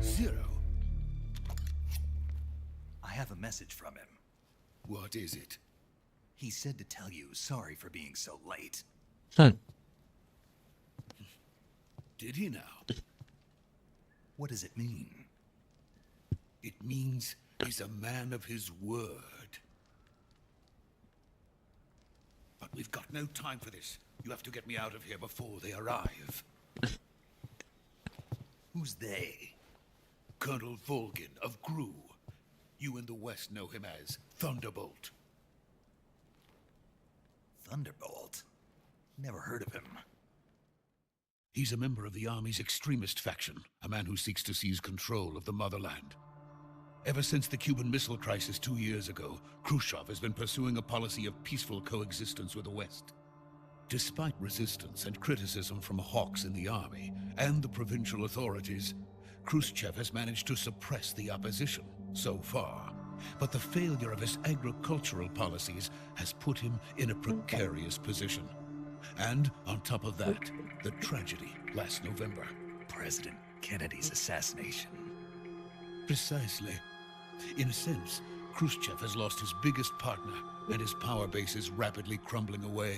Zero? I have a message from him. What is it? He said to tell you sorry for being so late. Did he now? What does it mean? It means he's a man of his word. But we've got no time for this. You have to get me out of here before they arrive. Who's they? Colonel Volgin of Gru. You in the West know him as Thunderbolt. Thunderbolt? Never heard of him. He's a member of the Army's extremist faction, a man who seeks to seize control of the motherland. Ever since the Cuban Missile Crisis 2 years ago, Khrushchev has been pursuing a policy of peaceful coexistence with the West. Despite resistance and criticism from hawks in the army and the provincial authorities, Khrushchev has managed to suppress the opposition so far. But the failure of his agricultural policies has put him in a precarious position. And on top of that, the tragedy last November. President Kennedy's assassination. Precisely. In a sense, Khrushchev has lost his biggest partner, and his power base is rapidly crumbling away.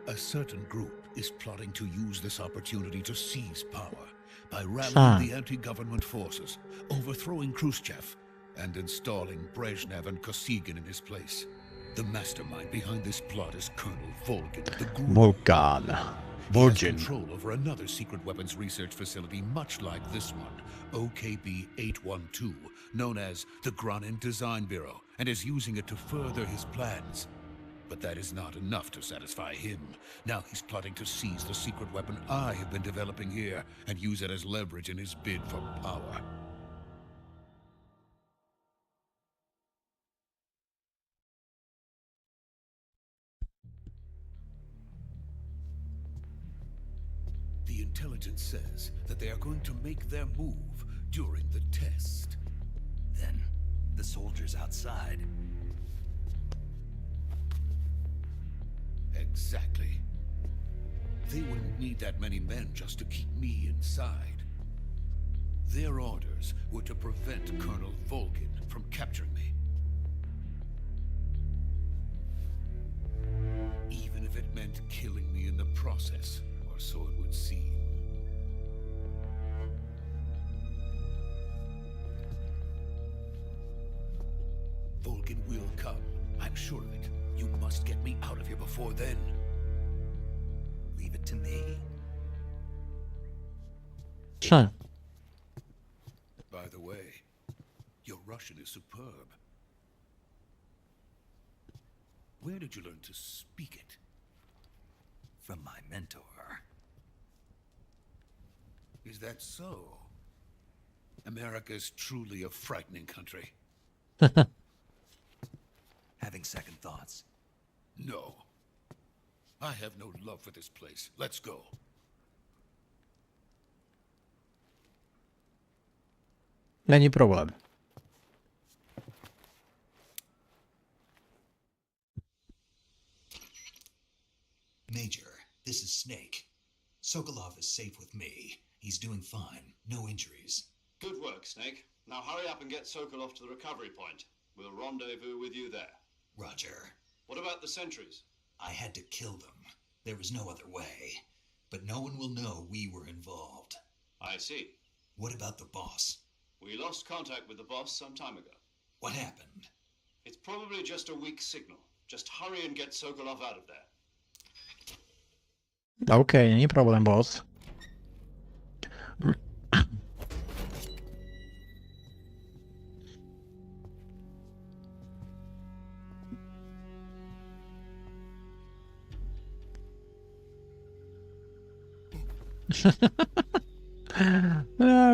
A certain group is plotting to use this opportunity to seize power by rallying the anti-government forces, overthrowing Khrushchev, and installing Brezhnev and Kosygin in his place. The mastermind behind this plot is Colonel Volgin, the Volgan. He has Volgin. control over another secret weapons research facility much like this one, OKB-812, known as the Granin Design Bureau, and is using it to further his plans. But that is not enough to satisfy him. Now he's plotting to seize the secret weapon I have been developing here and use it as leverage in his bid for power. The intelligence says that they are going to make their move during the test. Then, the soldiers outside. Exactly. They wouldn't need that many men just to keep me inside. Their orders were to prevent Colonel Volgin from capturing me. Even if it meant killing me in the process, or so it would seem. Volgin will come. I'm sure of it. You must get me out of here before then. Leave it to me. Son. By the way, your Russian is superb. Where did you learn to speak it? From my mentor. Is that so? America is truly a frightening country. Having second thoughts. No. I have no love for this place. Let's go. Není problém. Major, this is Snake. Sokolov is safe with me. He's doing fine. No injuries. Good work, Snake. Now hurry up and get Sokolov to the recovery point. We'll rendezvous with you there. Roger. What about the sentries? I had to kill them. There was no other way. But no one will know we were involved. I see. What about the boss? We lost contact with the boss some time ago. What happened? It's probably just a weak signal. Just hurry and get Sokolov out of there. OK, není problém, boss.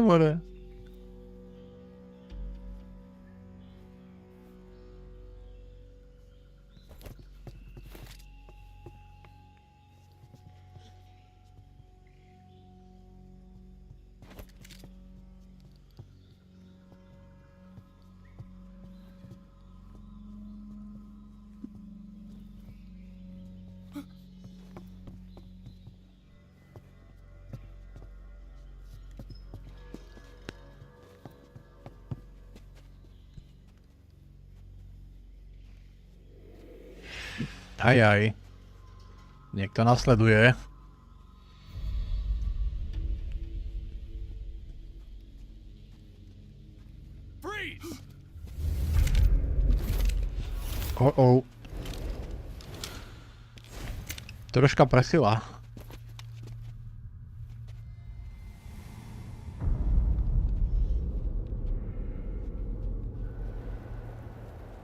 Bude. Ajaj. Niekto nasleduje. Oh. Troška presila.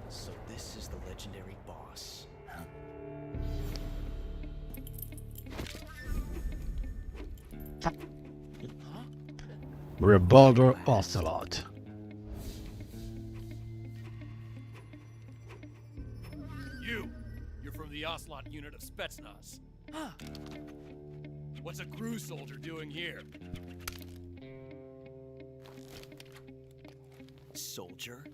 So this is the legendary boss. Revolver Ocelot. You're from the Ocelot unit of Spetsnaz. Huh. What's a crew soldier doing here? Soldier?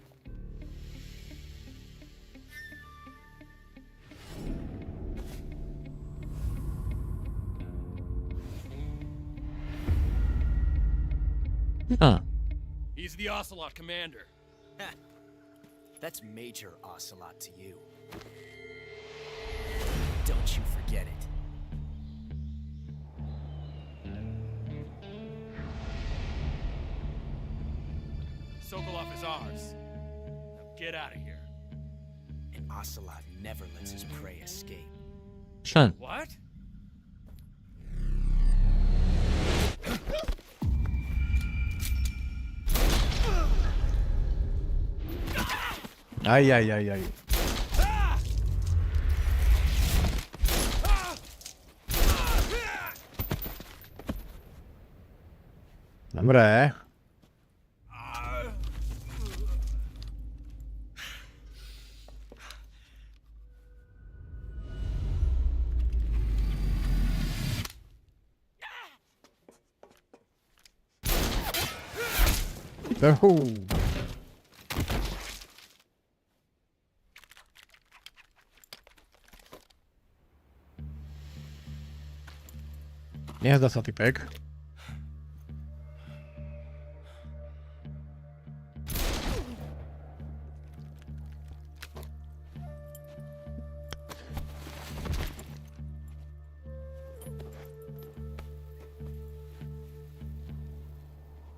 Huh. He's the Ocelot commander. That's Major Ocelot to you. Don't you forget it. Sokolov is ours. Now get out of here. And Ocelot never lets his prey escape. Sure. What? Aj. Dobre. Nezdá sa typek.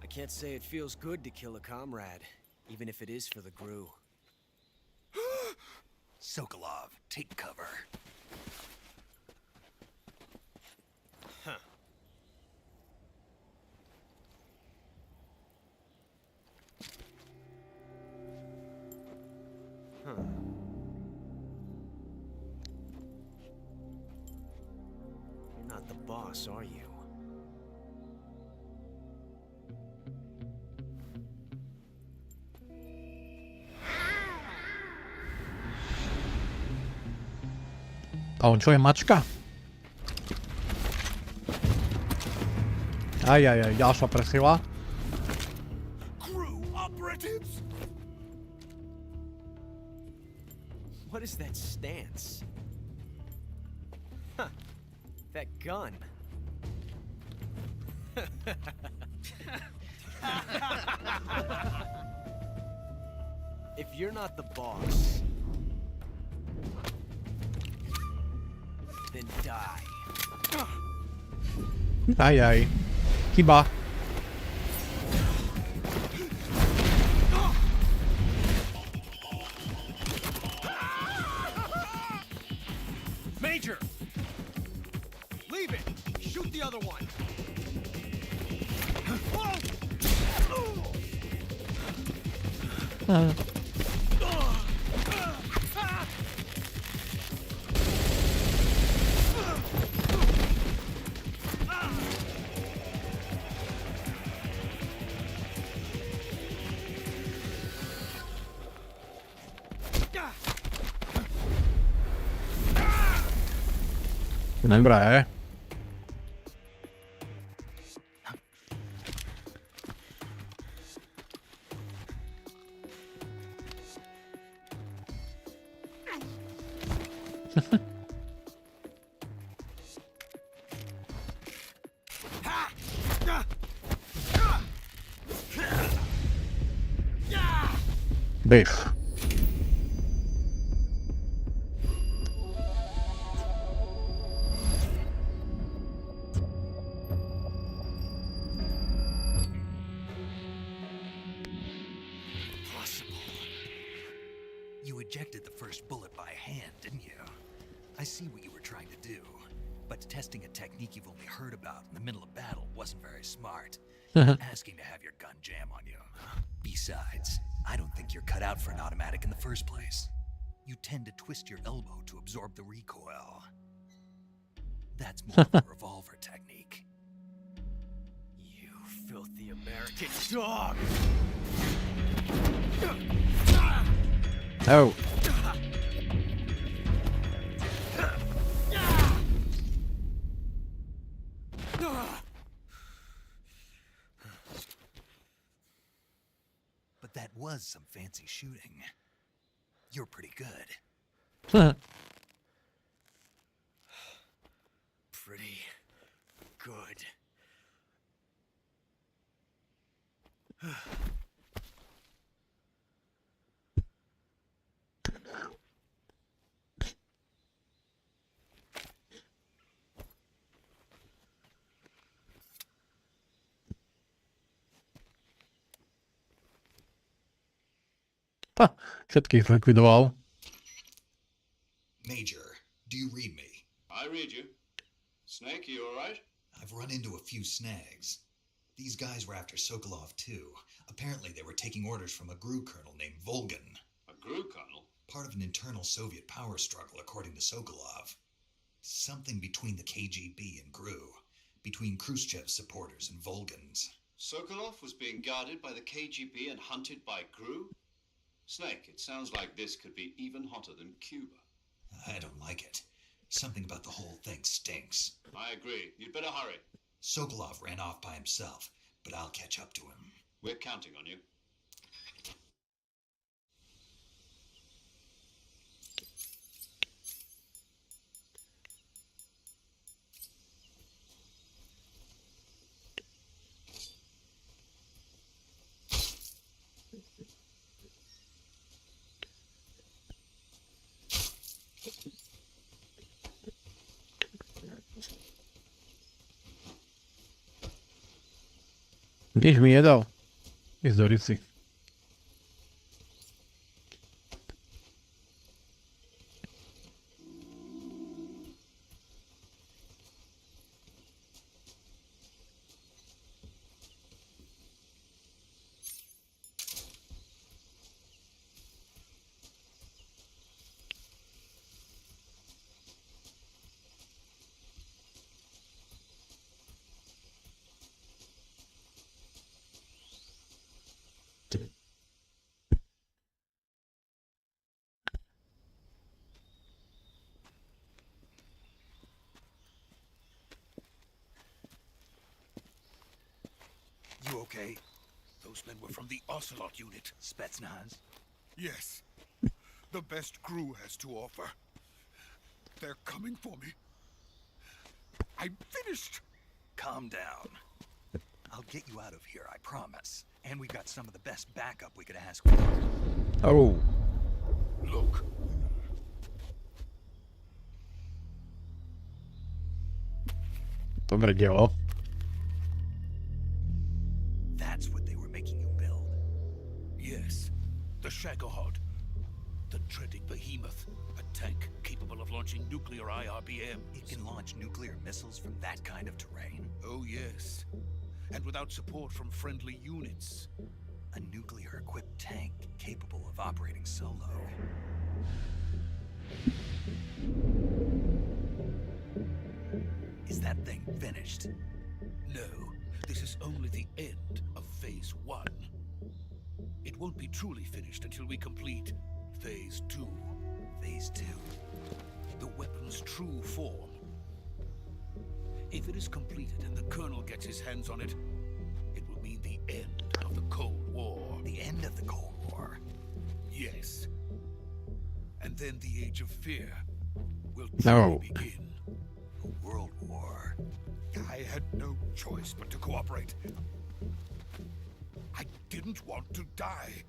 I can't say it feels good to kill a comrade, even if it is for the GRU. Sokolov, take cover. Huh. You're not the boss, are you? A on čo je mačka? Aj, ďalšia presila. Crew operatives! What is that stance? Huh. That gun. If you're not the boss, then die. Ajaj. Chyba. Major! Leave it! Shoot the other one! Dobré. Beef. You ejected the first bullet by hand, didn't you? I see what you were trying to do, but testing a technique you've only heard about in the middle of battle wasn't very smart. Asking to have your gun jam on you. Besides, I don't think you're cut out for an automatic in the first place. You tend to twist your elbow to absorb the recoil. That's more of a revolver technique. You filthy American dog! Oh. But that was some fancy shooting. You're pretty good. Pretty good. Všetkých zlikvidoval. Major, do you read me? I read you. Snake, you all right? I've run into a few snags. These guys were after Sokolov too. Apparently they were taking orders from a GRU colonel named Volgan. A GRU colonel? Part of an internal Soviet power struggle, according to Sokolov. Something between the KGB and GRU. Between Khrushchev's supporters and Volgan's. Sokolov was being guarded by the KGB and hunted by GRU? Snake, it sounds like this could be even hotter than Cuba. I don't like it. Something about the whole thing stinks. I agree. You'd better hurry. Sokolov ran off by himself, but I'll catch up to him. We're counting on you. Když mi jedal. Ísť do Rici. You okay? Those those men were from the Ocelot unit. Spetsnaz? Yes. The best crew has to offer. They're coming for me. I'm finished. Calm down. I'll get you out of here, I promise. And we got some of the best backup we could ask for. Oh. Look. Dobre dielo. That's what they were making you build. Yes. The Shagohod. The dreaded behemoth. A tank capable of launching nuclear IRBM. It can launch nuclear missiles from that kind of terrain? Oh, yes. And without support from friendly units. A nuclear-equipped tank capable of operating solo. Is that thing finished? No, this is only the end of Phase 1. It won't be truly finished until we complete Phase 2. Phase 2? The weapon's true form. If it is completed and the Colonel gets his hands on it, it will mean the end of the Cold War. The end of the Cold War? Yes. And then the Age of Fear will No. truly begin. A world war? I had no choice but to cooperate. I didn't want to die.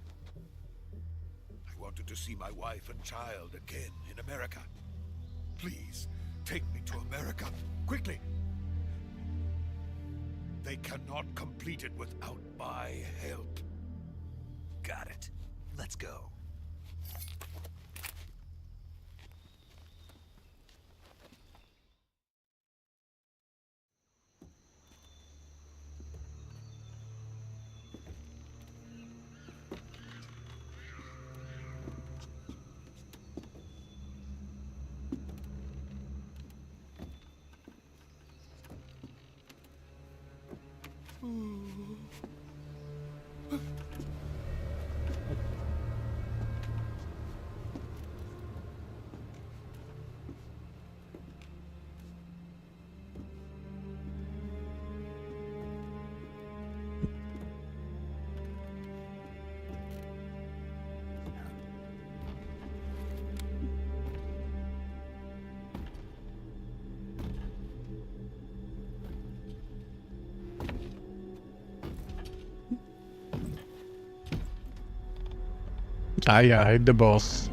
I wanted to see my wife and child again in America. Please, take me to America, quickly. They cannot complete it without my help. Got it. Let's go. I hate the boss.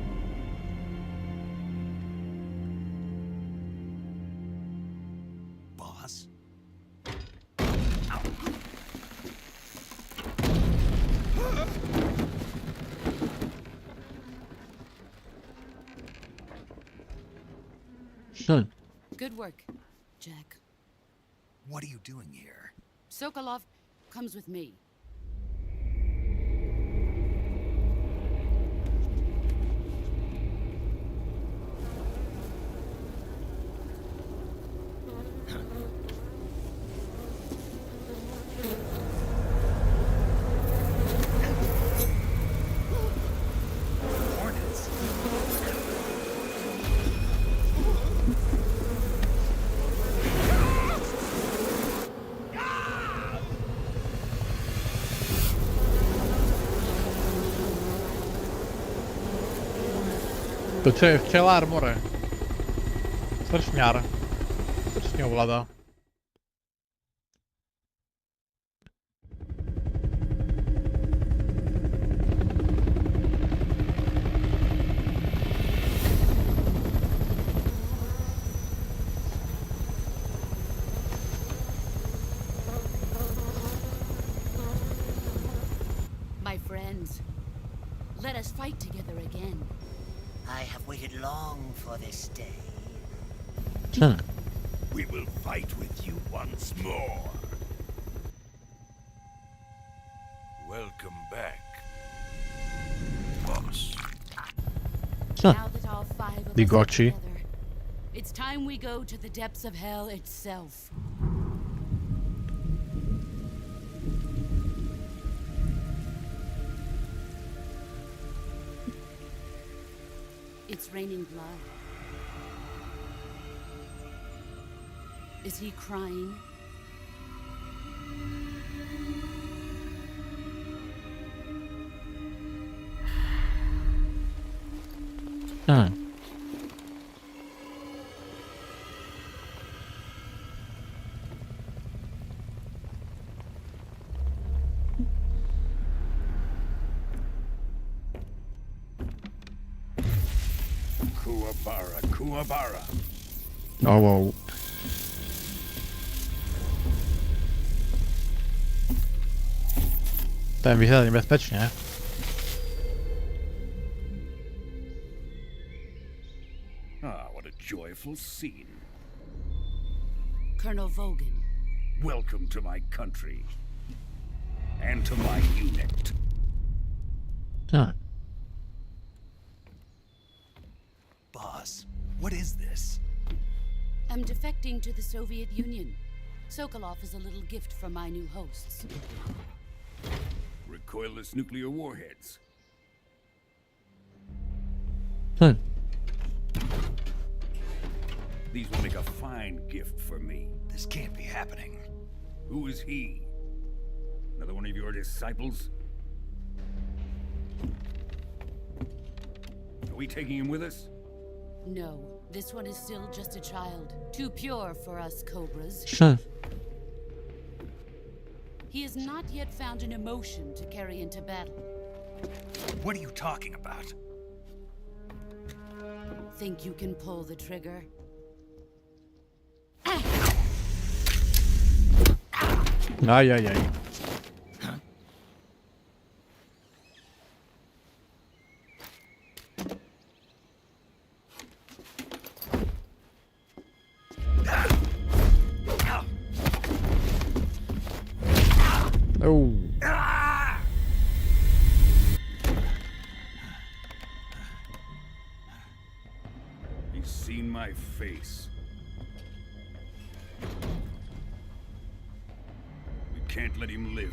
Boss? Good work, Jack. What are you doing here? Sokolov comes with me. Hornets? To čo je včelár more? Sršňar. Sršňou vlada. My friends, let us fight together again. I have waited long for this day. We will fight with you once more. Welcome back, boss. Now that all five of us are Bigoci. together, it's time we go to the depths of hell itself. It's raining blood. Is he crying? Kuwabara. Oh. Ten vyzerá nebezpečne. Ah, what a joyful scene. Colonel Vogan. Welcome to my country. And to my unit. Boss, what is this? I'm defecting to the Soviet Union. Sokolov is a little gift from my new hosts. Recoilless nuclear warheads. These will make a fine gift for me. This can't be happening. Who is he? Another one of your disciples? Are we taking him with us? No, this one is still just a child. Too pure for us Cobras. He has not yet found an emotion to carry into battle. What are you talking about? Think you can pull the trigger? Aj. Oh. He's seen my face. We can't let him live.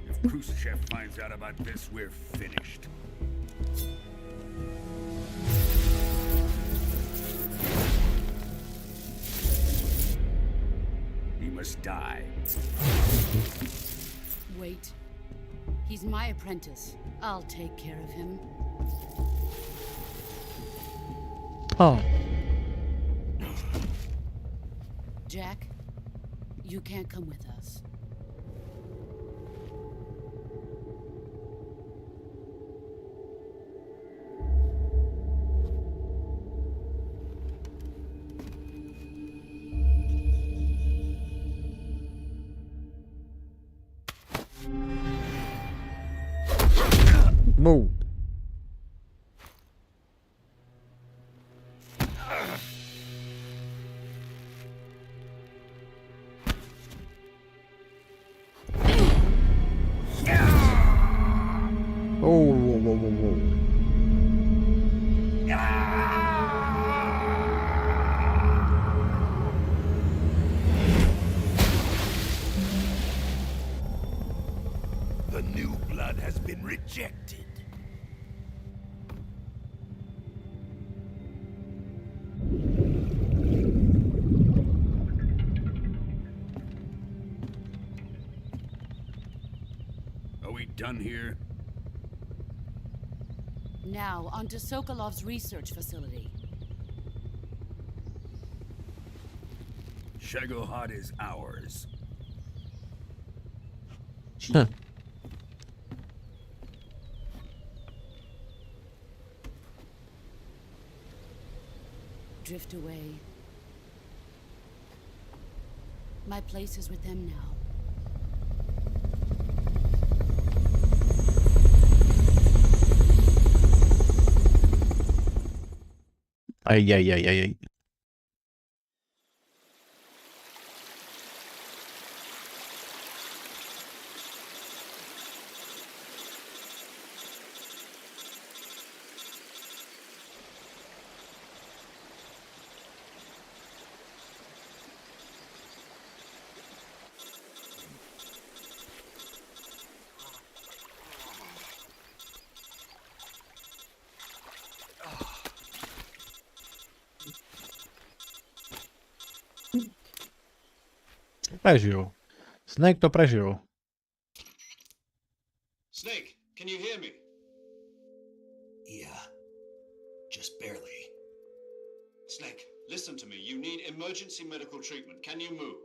If Khrushchev finds out about this, we're finished. He must die. Wait. He's my apprentice. I'll take care of him. Oh. Jack, you can't come with us. Move. Whoa. The new blood has been rejected. Are we done here? Now, onto Sokolov's research facility. Shagohod is ours. Drift away. My place is with them now. Aj. Bežiu. Snake to prežil. Snake, can you hear me? Yeah. Just barely. Snake, listen to me. You need emergency medical treatment. Can you move?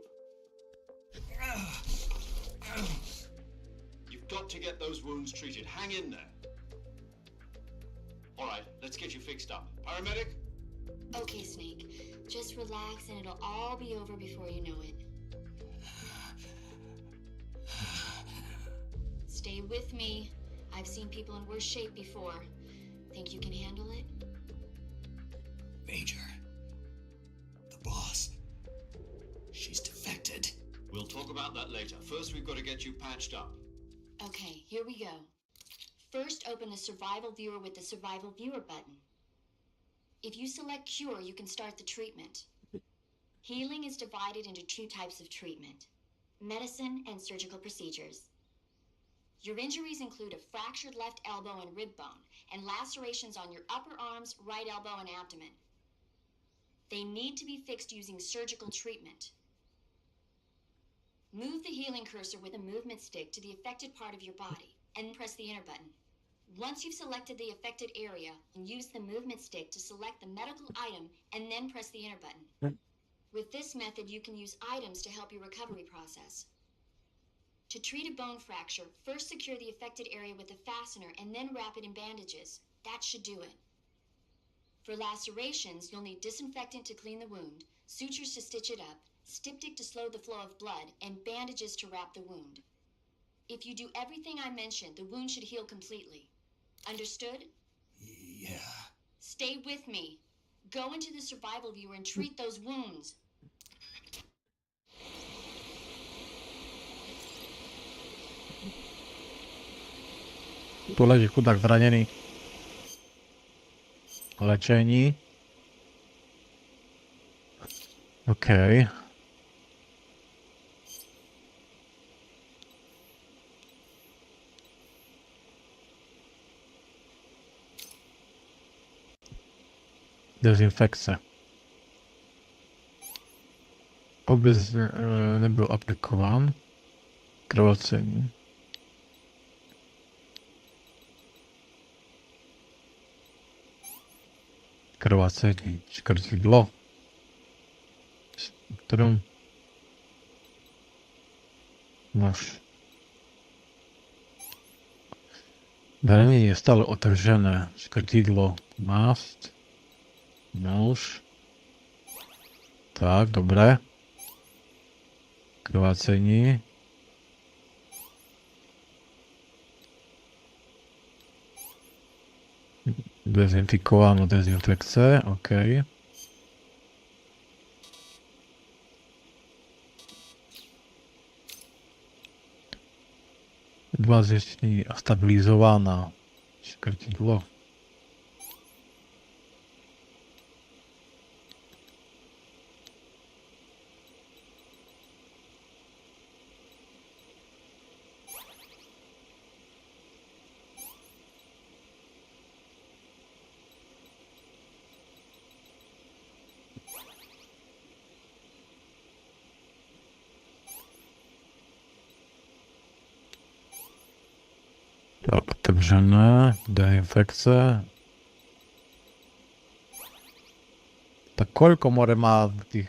You've got to get those wounds treated. Hang in there. All right, let's get you fixed up. Paramedic? Okay, Snake. Just relax and it'll all be over before you know it. Stay with me. I've seen people in worse shape before. Think you can handle it? Major. The boss. She's defected. We'll talk about that later. First, we've got to get you patched up. Okay, here we go. First, open the survival viewer with the survival viewer button. If you select cure, you can start the treatment. Healing is divided into two types of treatment: medicine and surgical procedures. Your injuries include a fractured left elbow and rib bone, and lacerations on your upper arms, right elbow, and abdomen. They need to be fixed using surgical treatment. Move the healing cursor with a movement stick to the affected part of your body, and press the enter button. Once you've selected the affected area, use the movement stick to select the medical item, and then press the enter button. With this method, you can use items to help your recovery process. To treat a bone fracture, first secure the affected area with a fastener and then wrap it in bandages. That should do it. For lacerations, you'll need disinfectant to clean the wound, sutures to stitch it up, styptic to slow the flow of blood, and bandages to wrap the wound. If you do everything I mentioned, the wound should heal completely. Understood? Yeah. Stay with me. Go into the survival viewer and treat those wounds. Tu leží chudák zranený. Lečení. OK. Dezinfekce. Oběz nebyl aplikován. Krvacení. Krvacení. Škrtidlo. Ktorom nož. Velmi je stále otržené. Škrtidlo. Mást. Nož. Tak, dobré. Krvácení. Dezinfikováno, dezinfekce, OK. Dvázečný a stabilizována. Škrtidlo. Tak, otevřené, dezinfekce. Tak koľko more má tých?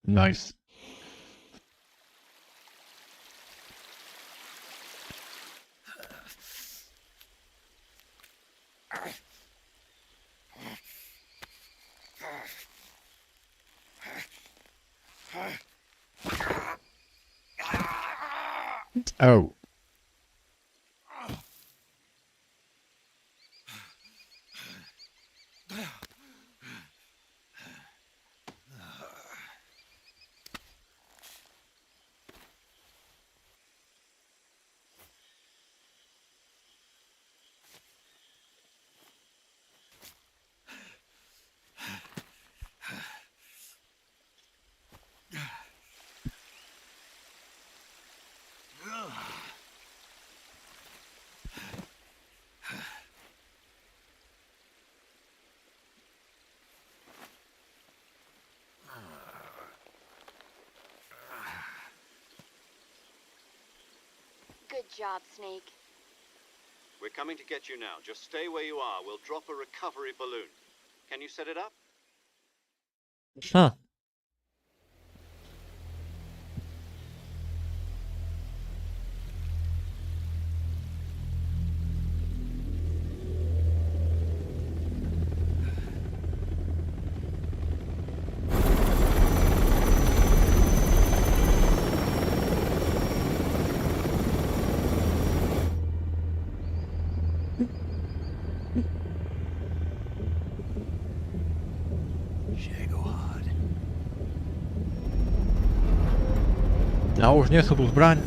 Nice. Oh. Good job, Snake. We're coming to get you now. Just stay where you are. We'll drop a recovery balloon. Can you set it up? Huh. A už nie sú tu zbraň.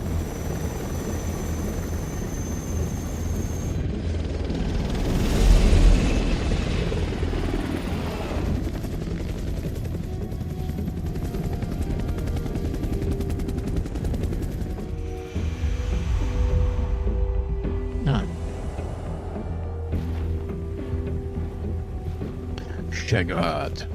Šťastia.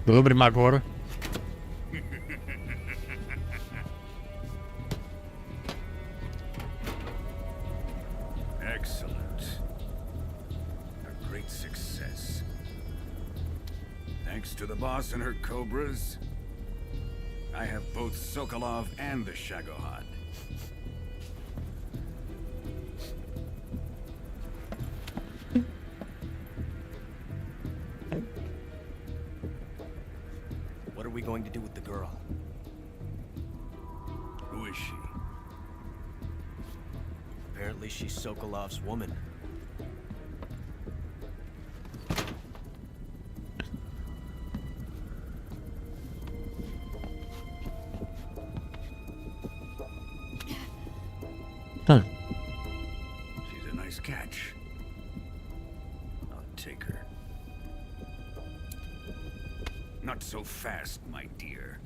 Dobrý magor. Excellent. A great success. Thanks to the boss and her cobras, I have both Sokolov and the Shagohod. What are we going to do with the girl? Who is she? Apparently she's Sokolov's woman. Huh. She's a nice catch. I'll take her. Not so fast, my dear.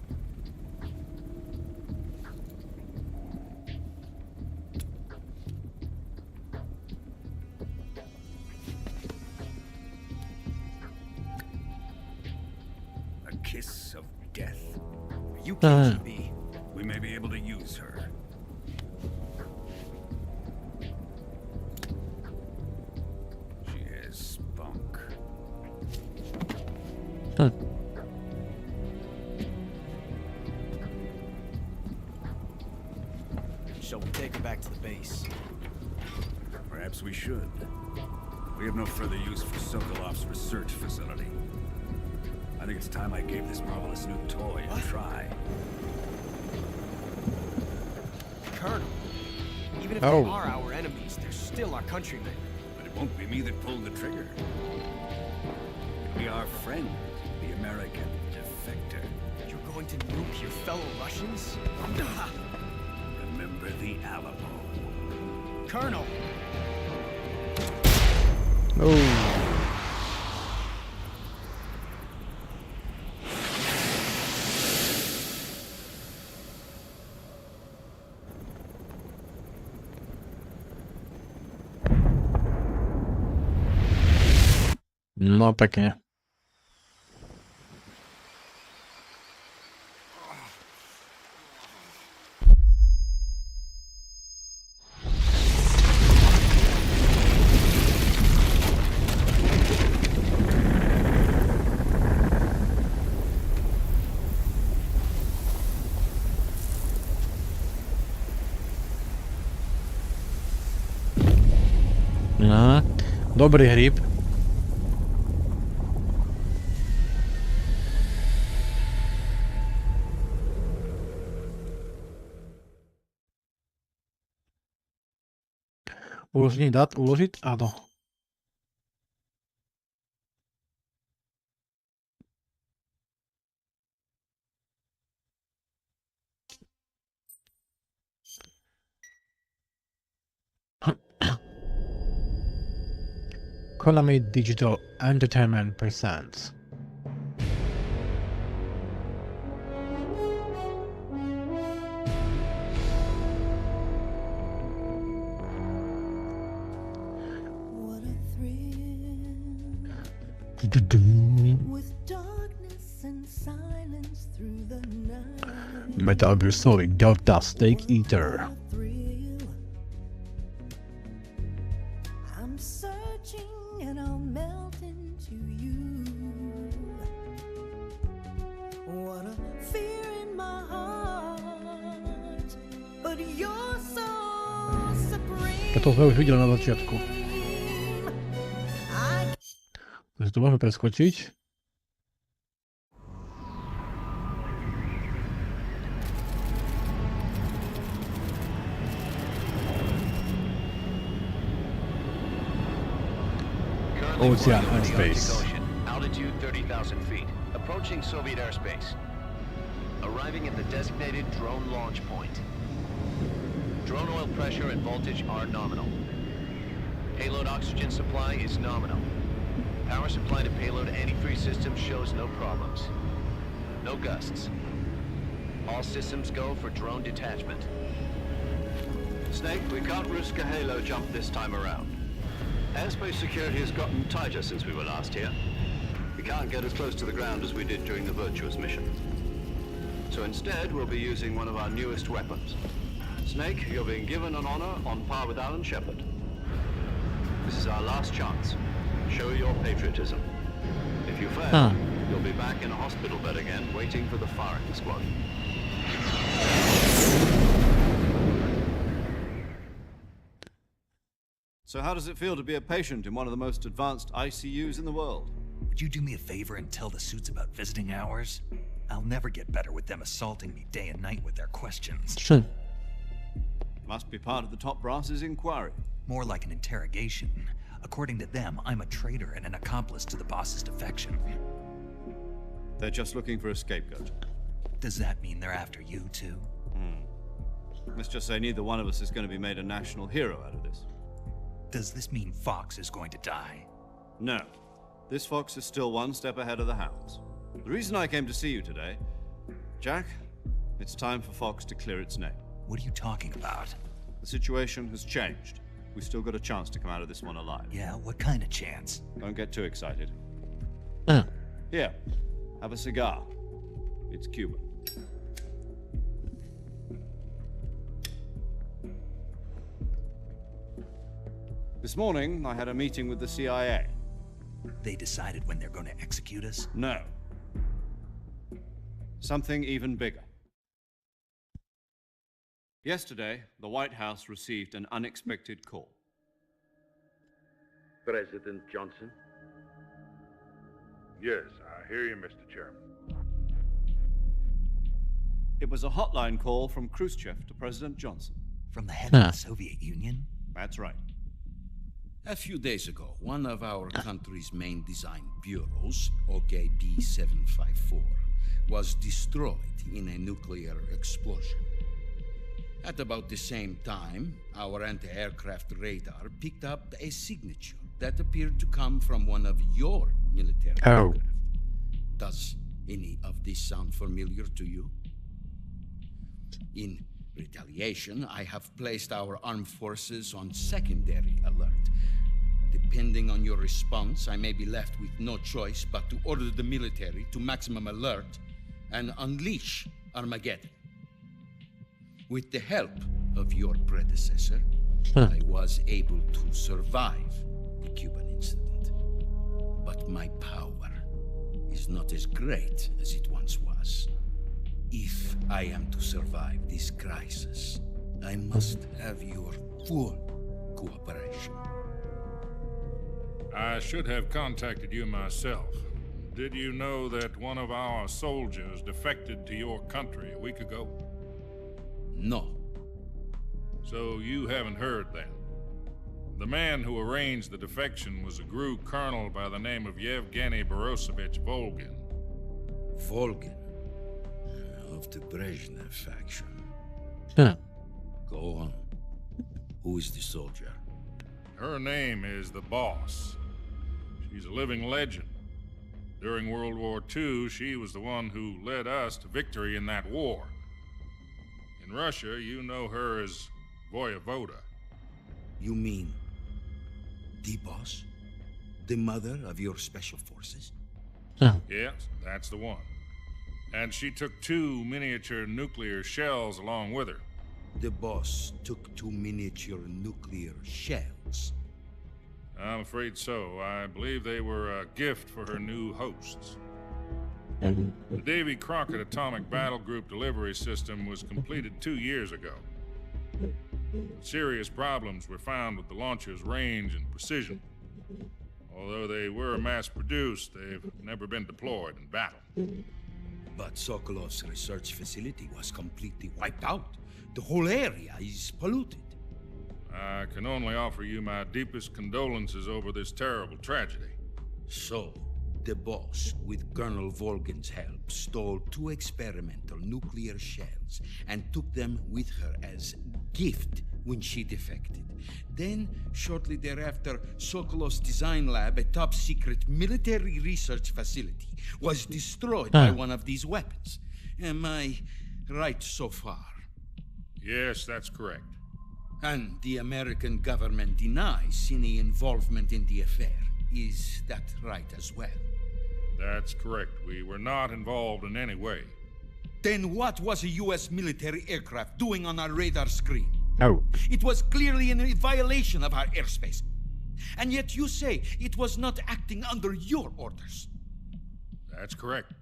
A kiss of death. You can't be. We may be able to use her. She has spunk. Huh. Shall we take her back to the base? Perhaps we should. We have no further use for Sokolov's research facility. I think it's time I gave this marvelous new toy a try. Colonel, even if Oh. they are our enemies, they're still our countrymen. But it won't be me that pulled the trigger. It'll be our friend, the American defector. You're going to nuke your fellow Russians? Remember the Alamo. Colonel! Oh. No pekne. No, dobrý hríb. Uložení dát, uložit? Áno. Konami Digital Entertainment presents. What a thrill with darkness and silence through the night. Metal Gear Solid Delta Snake Eater. Thrill. I'm searching and I'll melt into you. What a fear in my heart, but you're so supreme. Toto sme už videli na začiatku. Takže to môžeme preskočiť. Ocean and space. Altitude 30,000 feet. Approaching Soviet airspace. Arriving at the designated drone launch point. Drone oil pressure and voltage are nominal. Payload oxygen supply is nominal. Power supply to payload antifreeze system shows no problems. No gusts. All systems go for drone detachment. Snake, we can't risk a halo jump this time around. Airspace security has gotten tighter since we were last here. We can't get as close to the ground as we did during the Virtuous mission. So instead, we'll be using one of our newest weapons. Snake, you're being given an honor on par with Alan Shepard. This is our last chance. Show your patriotism. If you fail, you'll be back in a hospital bed again, waiting for the firing squad. So how does it feel to be a patient in one of the most advanced ICUs in the world? Would you do me a favor and tell the suits about visiting hours? I'll never get better with them assaulting me day and night with their questions. Sure. Must be part of the top brass's inquiry. More like an interrogation. According to them, I'm a traitor and an accomplice to the boss's defection. They're just looking for a scapegoat. Does that mean they're after you too? Let's just say neither one of us is going to be made a national hero out of this. Does this mean Fox is going to die? No. This fox is still one step ahead of the hounds. The reason I came to see you today, Jack, it's time for Fox to clear its name. What are you talking about? The situation has changed. We've still got a chance to come out of this one alive. Yeah, what kind of chance? Don't get too excited. Here, have a cigar. It's Cuban. This morning, I had a meeting with the CIA. They decided when they're going to execute us? No. Something even bigger. Yesterday, the White House received an unexpected call. President Johnson? Yes, I hear you, Mr. Chairman. It was a hotline call from Khrushchev to President Johnson. From the head of the Soviet Union? That's right. A few days ago, one of our country's main design bureaus, OKB 754, was destroyed in a nuclear explosion. At about the same time, our anti-aircraft radar picked up a signature that appeared to come from one of your military aircraft. Does any of this sound familiar to you? In retaliation, I have placed our armed forces on secondary alert. Depending on your response, I may be left with no choice but to order the military to maximum alert and unleash Armageddon. With the help of your predecessor, I was able to survive the Cuban incident. But my power is not as great as it once was. If I am to survive this crisis, I must have your full cooperation. I should have contacted you myself. Did you know that one of our soldiers defected to your country a week ago? No. So you haven't heard then? The man who arranged the defection was a GRU colonel by the name of Yevgeny Borosovich Volgin. Volgin? Of the Brezhnev faction. Huh. Go on. Who is the soldier? Her name is the Boss. She's a living legend. During World War II, she was the one who led us to victory in that war. In Russia, you know her as Voyevoda. You mean the boss? The mother of your special forces? Yes, that's the one. And she took 2 miniature nuclear shells along with her. The boss took 2 miniature nuclear shells? I'm afraid so. I believe they were a gift for her new hosts. The Davy Crockett Atomic Battle Group delivery system was completed 2 years ago. Serious problems were found with the launcher's range and precision. Although they were mass-produced, they've never been deployed in battle. But Sokolov's research facility was completely wiped out. The whole area is polluted. I can only offer you my deepest condolences over this terrible tragedy. So, the boss, with Colonel Volgin's help, stole 2 experimental nuclear shells and took them with her as gift when she defected. Then, shortly thereafter, Sokolov's design lab, a top-secret military research facility, was destroyed by one of these weapons. Am I right so far? Yes, that's correct. And the American government denies any involvement in the affair. Is that right as well? That's correct. We were not involved in any way. Then what was a U.S. military aircraft doing on our radar screen? Oh. It was clearly in violation of our airspace. And yet you say it was not acting under your orders. That's correct.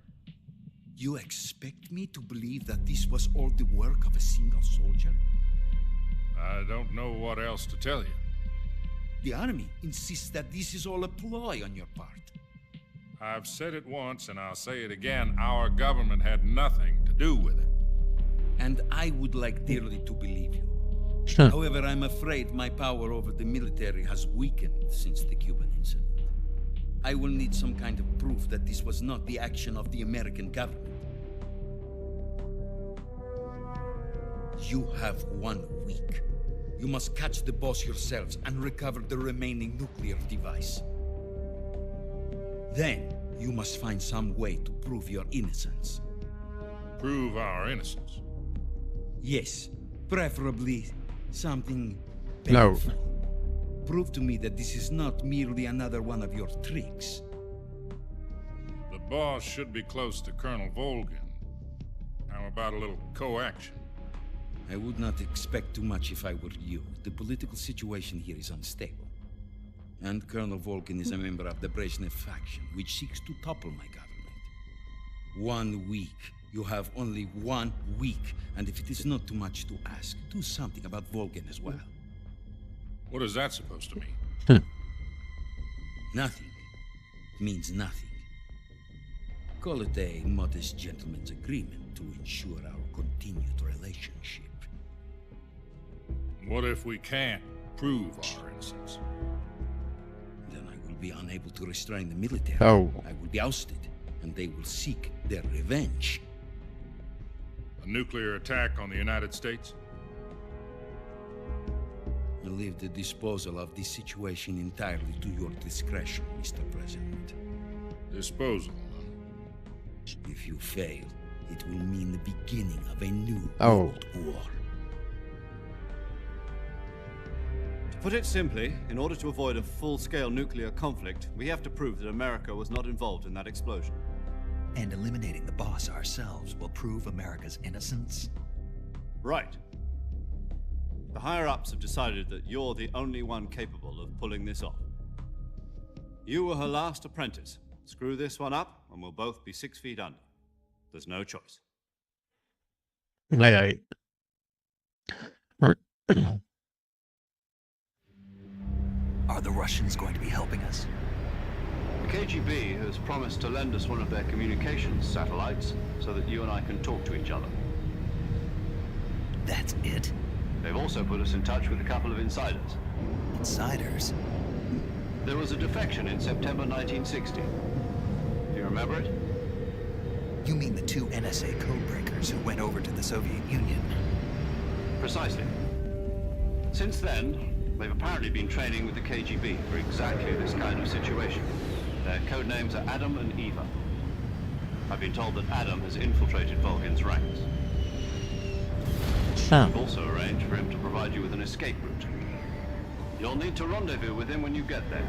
You expect me to believe that this was all the work of a single soldier? I don't know what else to tell you. The army insists that this is all a ploy on your part. I've said it once and I'll say it again. Our government had nothing to do with it. And I would like dearly to believe you. However, I'm afraid my power over the military has weakened since the Cuban incident. I will need some kind of proof that this was not the action of the American government. You have 1 week. You must catch the boss yourselves and recover the remaining nuclear device. Then, you must find some way to prove your innocence. Prove our innocence? Yes, preferably something No. painful. Prove to me that this is not merely another one of your tricks. The boss should be close to Colonel Volgin. How about a little co-action? I would not expect too much if I were you. The political situation here is unstable. And Colonel Volgin is a member of the Brezhnev faction, which seeks to topple my government. 1 week. You have only 1 week. And if it is not too much to ask, do something about Volgin as well. What is that supposed to mean? Nothing. It means nothing. Call it a modest gentleman's agreement to ensure our continued relationship. What if we can't prove our innocence? Then I will be unable to restrain the military. Oh. I will be ousted, and they will seek their revenge. A nuclear attack on the United States? I leave the disposal of this situation entirely to your discretion, Mr. President. Disposal? If you fail, it will mean the beginning of a new World War. To put it simply, in order to avoid a full-scale nuclear conflict, we have to prove that America was not involved in that explosion. And eliminating the boss ourselves will prove America's innocence? Right. The higher-ups have decided that you're the only one capable of pulling this off. You were her last apprentice. Screw this one up, and we'll both be 6 feet under. There's no choice. Aye, aye. Are the Russians going to be helping us? The KGB has promised to lend us one of their communications satellites so that you and I can talk to each other. That's it? They've also put us in touch with a couple of insiders. Insiders? There was a defection in September 1960. Do you remember it? You mean the two NSA codebreakers who went over to the Soviet Union? Precisely. Since then, they've apparently been training with the KGB for exactly this kind of situation. Their code names are Adam and Eva. I've been told that Adam has infiltrated Volgin's ranks. I've also arranged for him to provide you with an escape route. You'll need to rendezvous with him when you get there.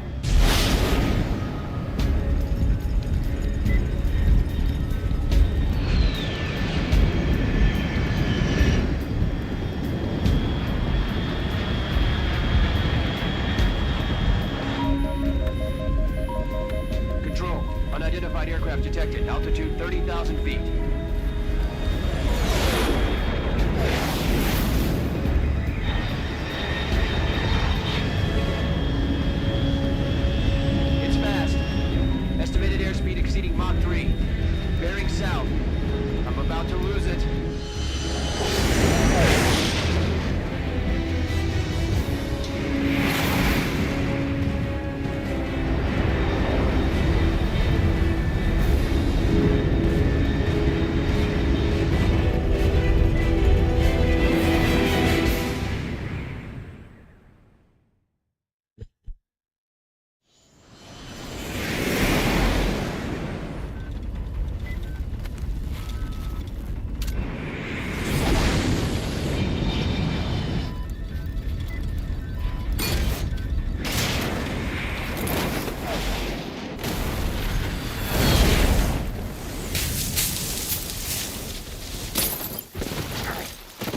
Control, unidentified aircraft detected, altitude 30,000 feet. It's fast. Estimated airspeed exceeding Mach 3. Bearing south. I'm about to lose it.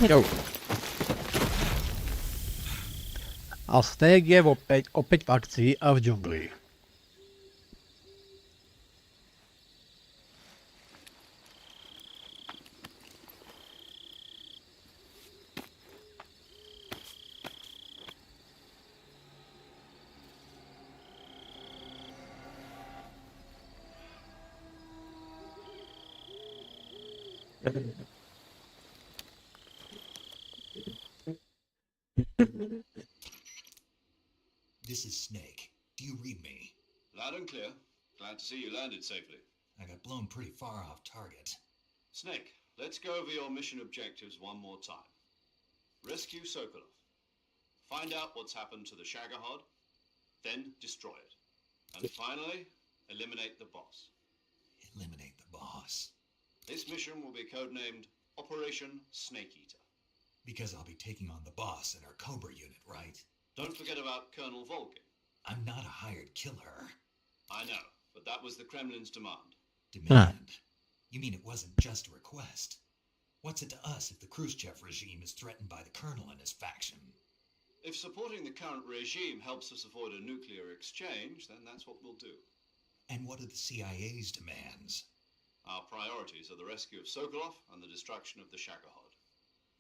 Jo. A Snake je opäť v akcii a v džungli. This is Snake. Do you read me? Loud and clear. Glad to see you landed safely. I got blown pretty far off target. Snake, let's go over your mission objectives one more time. Rescue Sokolov. Find out what's happened to the Shagohod, then destroy it. And finally, eliminate the boss. Eliminate the boss. This mission will be codenamed Operation Snake Eater. Because I'll be taking on the boss in our Cobra unit, right? Don't forget about Colonel Volgin. I'm not a hired killer. I know, but that was the Kremlin's demand. Demand? You mean it wasn't just a request? What's it to us if the Khrushchev regime is threatened by the colonel and his faction? If supporting the current regime helps us avoid a nuclear exchange, then that's what we'll do. And what are the CIA's demands? Our priorities are the rescue of Sokolov and the destruction of the Shagohod.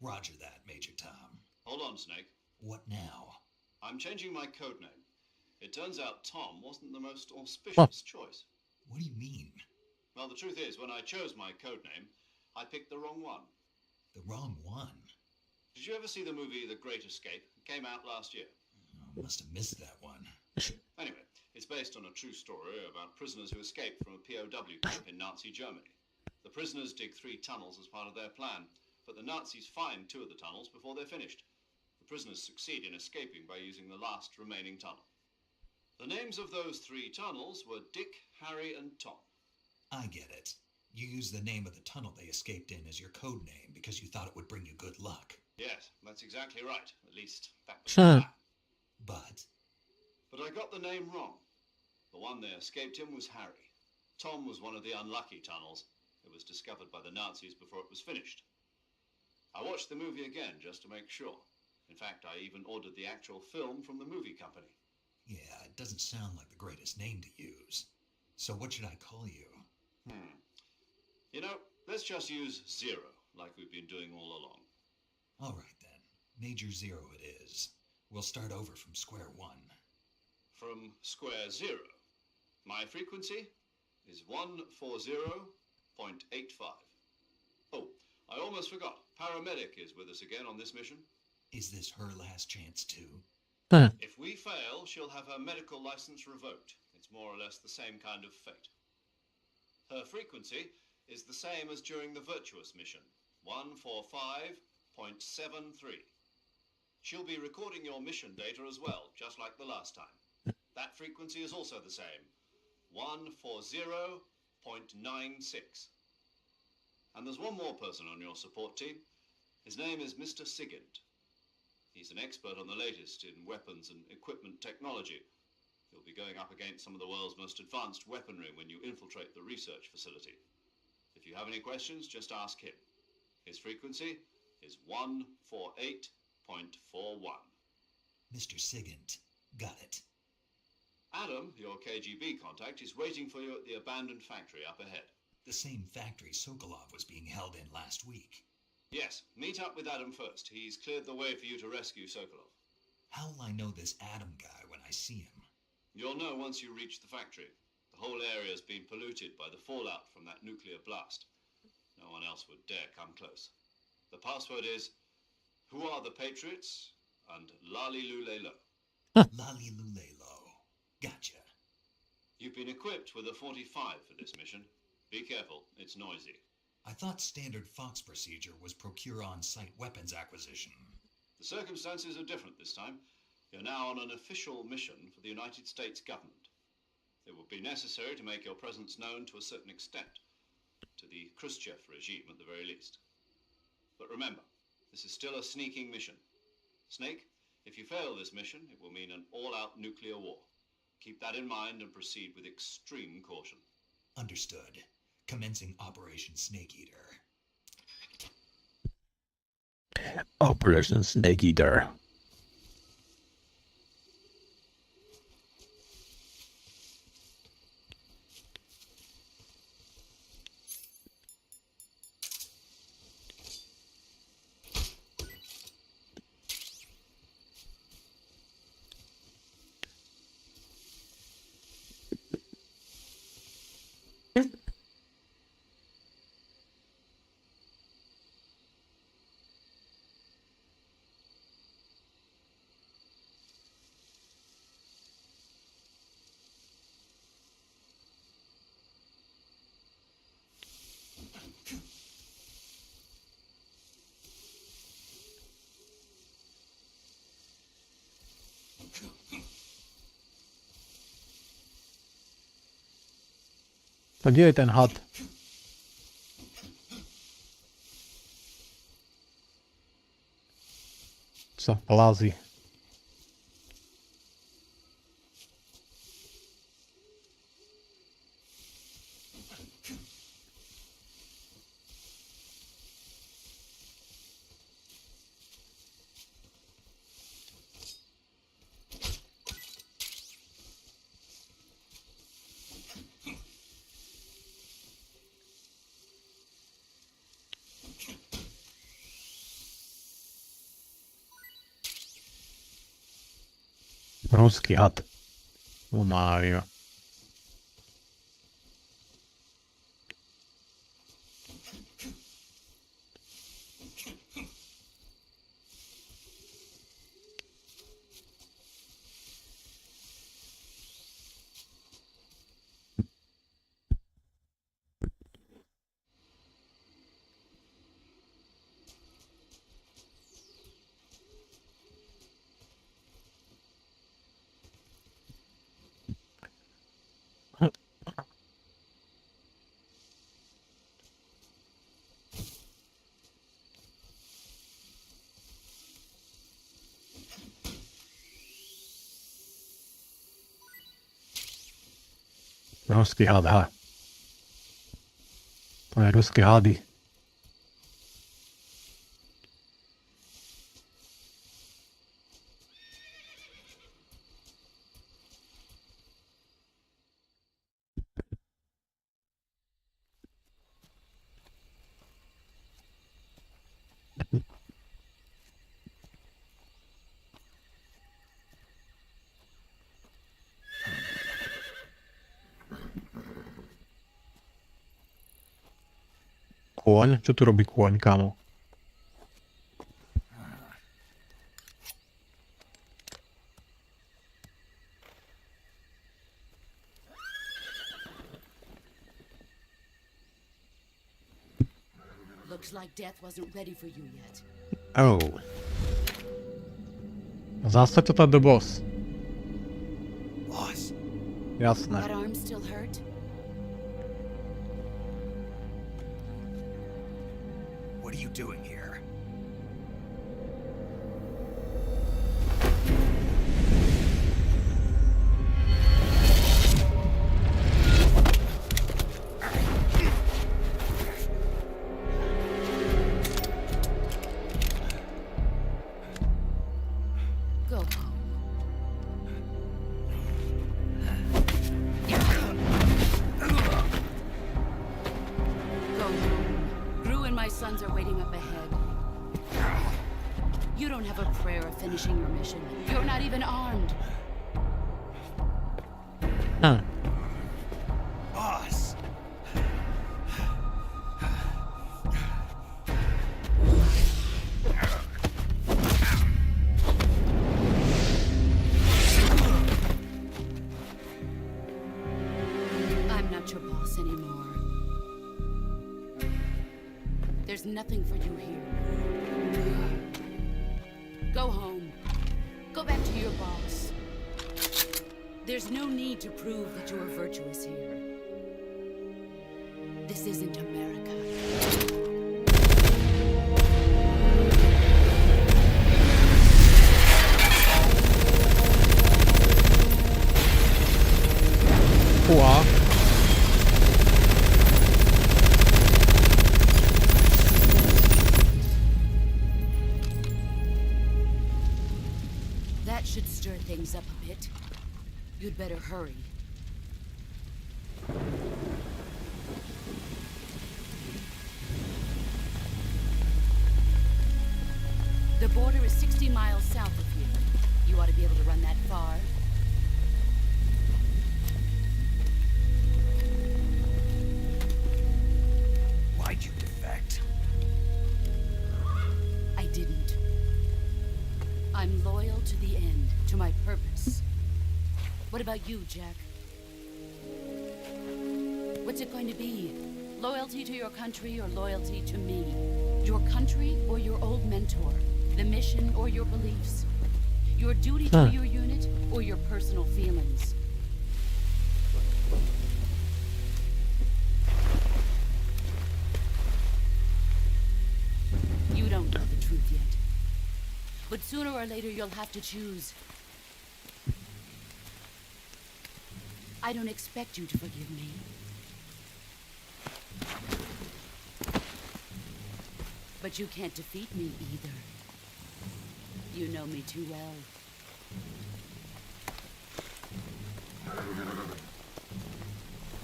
Roger that, Major Tom. Hold on, Snake. What now? I'm changing my codename. It turns out Tom wasn't the most auspicious choice. What do you mean? Well, the truth is, when I chose my codename, I picked the wrong one. The wrong one? Did you ever see the movie The Great Escape? It came out last year. Oh, must have missed that one. Anyway, it's based on a true story about prisoners who escaped from a POW camp in Nazi Germany. The prisoners dig 3 tunnels as part of their plan, but the Nazis find 2 of the tunnels before they're finished. The prisoners succeed in escaping by using the last remaining tunnel. The names of those 3 tunnels were Dick, Harry, and Tom. I get it. You used the name of the tunnel they escaped in as your code name because you thought it would bring you good luck. Yes, that's exactly right. At least, that was the plan. But I got the name wrong. The one they escaped in was Harry. Tom was one of the unlucky tunnels. It was discovered by the Nazis before it was finished. I watched the movie again just to make sure. In fact, I even ordered the actual film from the movie company. Yeah, it doesn't sound like the greatest name to use. So what should I call you? You know, let's just use Zero, like we've been doing all along. All right, then. Major Zero it is. We'll start over from square one. From square zero. My frequency is 140.85. Oh, I almost forgot. Paramedic is with us again on this mission. Is this her last chance, too? If we fail, she'll have her medical license revoked. It's more or less the same kind of fate. Her frequency is the same as during the virtuous mission, 145.73. She'll be recording your mission data as well, just like the last time. That frequency is also the same, 140.96. And there's one more person on your support team. His name is Mr. Sigint. He's an expert on the latest in weapons and equipment technology. You'll be going up against some of the world's most advanced weaponry when you infiltrate the research facility. If you have any questions, just ask him. His frequency is 148.41. Mr. Sigint. Got it. Adam, your KGB contact, is waiting for you at the abandoned factory up ahead. The same factory Sokolov was being held in last week. Yes, meet up with Adam first. He's cleared the way for you to rescue Sokolov. How'll I know this Adam guy when I see him? You'll know once you reach the factory. The whole area's been polluted by the fallout from that nuclear blast. No one else would dare come close. The password is, who are the Patriots? And Lali Lule Lo. Lali Lule Lo. Gotcha. You've been equipped with a 45 for this mission. Be careful, it's noisy. I thought standard Fox procedure was procure on-site weapons acquisition. The circumstances are different this time. You're now on an official mission for the United States government. It will be necessary to make your presence known to a certain extent, to the Khrushchev regime at the very least. But remember, this is still a sneaking mission. Snake, if you fail this mission, it will mean an all-out nuclear war. Keep that in mind and proceed with extreme caution. Understood. Commencing Operation Snake Eater. Operation Snake Eater. To kde je ten had? Co plází? Ruský had. O Mário. Ruský had, ha. To je ruské hady. Kôň? Čo tu robí kôň, kámo? Looks like death wasn't ready for you yet. Oh. Zase to do boss. Boss. Jasné. That arm still hurt? What are you doing here? Go home. Go home. Gru and my sons are waiting up ahead. You don't have a prayer of finishing your mission. You're not even armed. Huh. Boss. I'm not your boss anymore. There's nothing for you here. Go home. Go back to your boss. There's no need to prove that you are virtuous here. This isn't America. Wow. That should stir things up a bit. You'd better hurry. The border is 60 miles south of here. You ought to be able to run that far. Why'd you defect? I didn't. I'm loyal to the end, to my purpose. What about you, Jack? What's it going to be? Loyalty to your country or loyalty to me? Your country or your old mentor? The mission or your beliefs? Your duty to your unit or your personal feelings? You don't know the truth yet. But sooner or later you'll have to choose. I don't expect you to forgive me. But you can't defeat me either. You know me too well.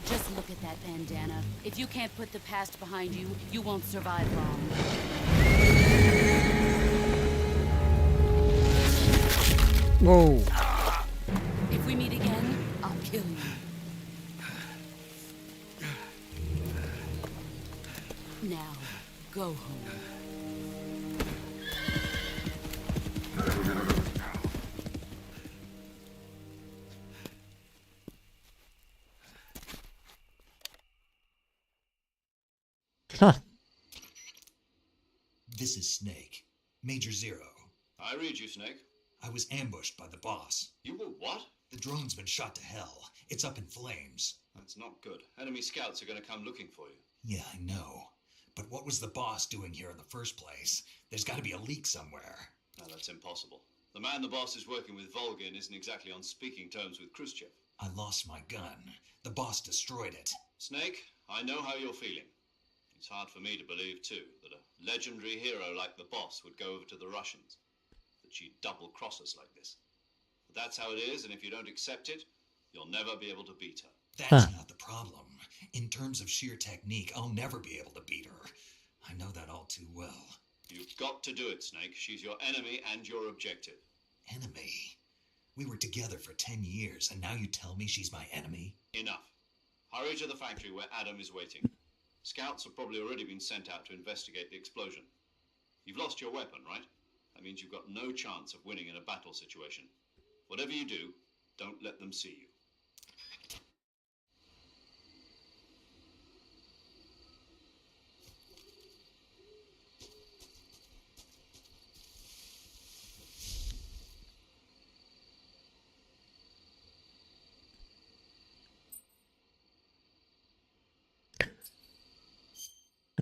Just look at that bandana. If you can't put the past behind you, you won't survive long. Whoa. If we meet again, I'll kill you. Now, go home. Huh. This is Snake. Major Zero. I read you, Snake. I was ambushed by the boss. You were what? The drone's been shot to hell. It's up in flames. That's not good. Enemy scouts are going to come looking for you. Yeah, I know. But what was the boss doing here in the first place? There's got to be a leak somewhere. No, that's impossible. The man the boss is working with, Volgin, isn't exactly on speaking terms with Khrushchev. I lost my gun. The boss destroyed it. Snake, I know how you're feeling. It's hard for me to believe, too, that a legendary hero like the boss would go over to the Russians. That she'd double-cross us like this. But that's how it is, and if you don't accept it, you'll never be able to beat her. That's not the problem. In terms of sheer technique, I'll never be able to beat her. I know that all too well. You've got to do it, Snake. She's your enemy and your objective. Enemy? We were together for 10 years, and now you tell me she's my enemy? Enough. Hurry to the factory where Adam is waiting. Scouts have probably already been sent out to investigate the explosion. You've lost your weapon, right? That means you've got no chance of winning in a battle situation. Whatever you do, don't let them see you.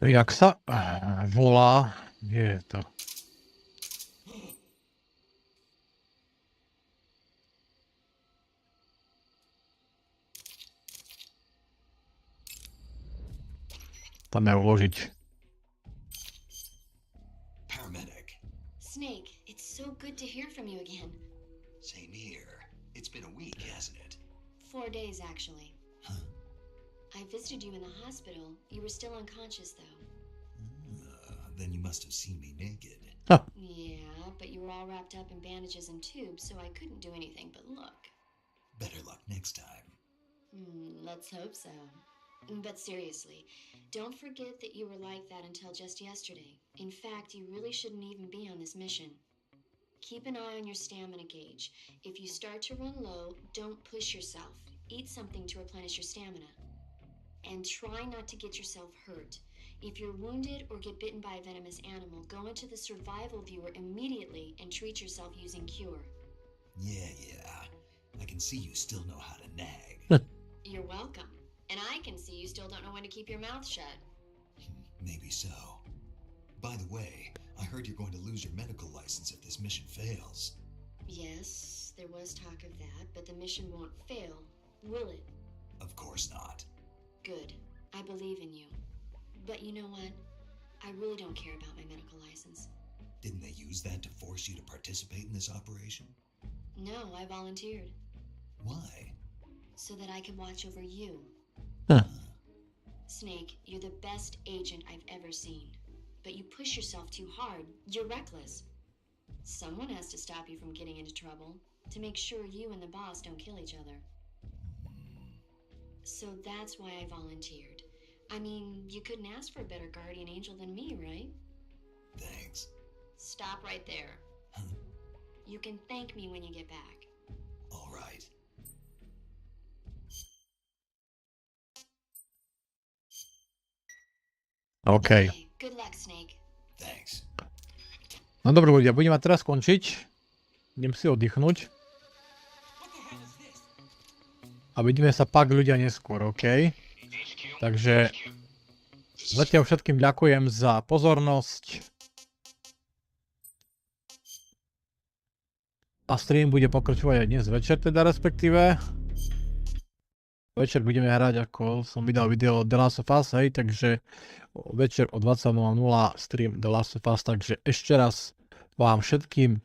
Jak sa volá? Je to. Tam je uložiť. Paramedic. Snake, it's so good to hear from you again. Same here. It's been a week, hasn't it? 4 days, actually. I visited you in the hospital. You were still unconscious, though. Then you must have seen me naked. Yeah, but you were all wrapped up in bandages and tubes, so I couldn't do anything but look. Better luck next time. Let's hope so. But seriously, don't forget that you were like that until just yesterday. In fact, you really shouldn't even be on this mission. Keep an eye on your stamina gauge. If you start to run low, don't push yourself. Eat something to replenish your stamina. And try not to get yourself hurt. If you're wounded or get bitten by a venomous animal, go into the survival viewer immediately and treat yourself using cure. Yeah. I can see you still know how to nag. You're welcome. And I can see you still don't know when to keep your mouth shut. Maybe so. By the way, I heard you're going to lose your medical license if this mission fails. Yes, there was talk of that, but the mission won't fail, will it? Of course not. Good. I believe in you. But you know what? I really don't care about my medical license. Didn't they use that to force you to participate in this operation? No, I volunteered. Why? So that I could watch over you. Snake, you're the best agent I've ever seen. But you push yourself too hard. You're reckless. Someone has to stop you from getting into trouble, to make sure you and the boss don't kill each other. So that's why I volunteered. I mean, you couldn't ask for a better guardian angel than me, right? Thanks. Stop right there. You can thank me when you get back. All right. OK. Good luck, Snake. Thanks. No dobré ľudia, budeme teraz skončiť. Idem si oddychnúť. A vidíme sa pak ľudia neskôr, OK? Takže zatiaľ všetkým ďakujem za pozornosť. A stream bude pokračovať aj dnes večer, teda respektíve. Večer budeme hrať, ako som vydal video The Last of Us, hej, takže večer o 20:00 stream The Last of Us, takže ešte raz vám všetkým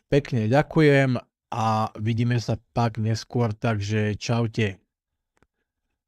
pekne ďakujem a vidíme sa pak neskôr, takže čaute.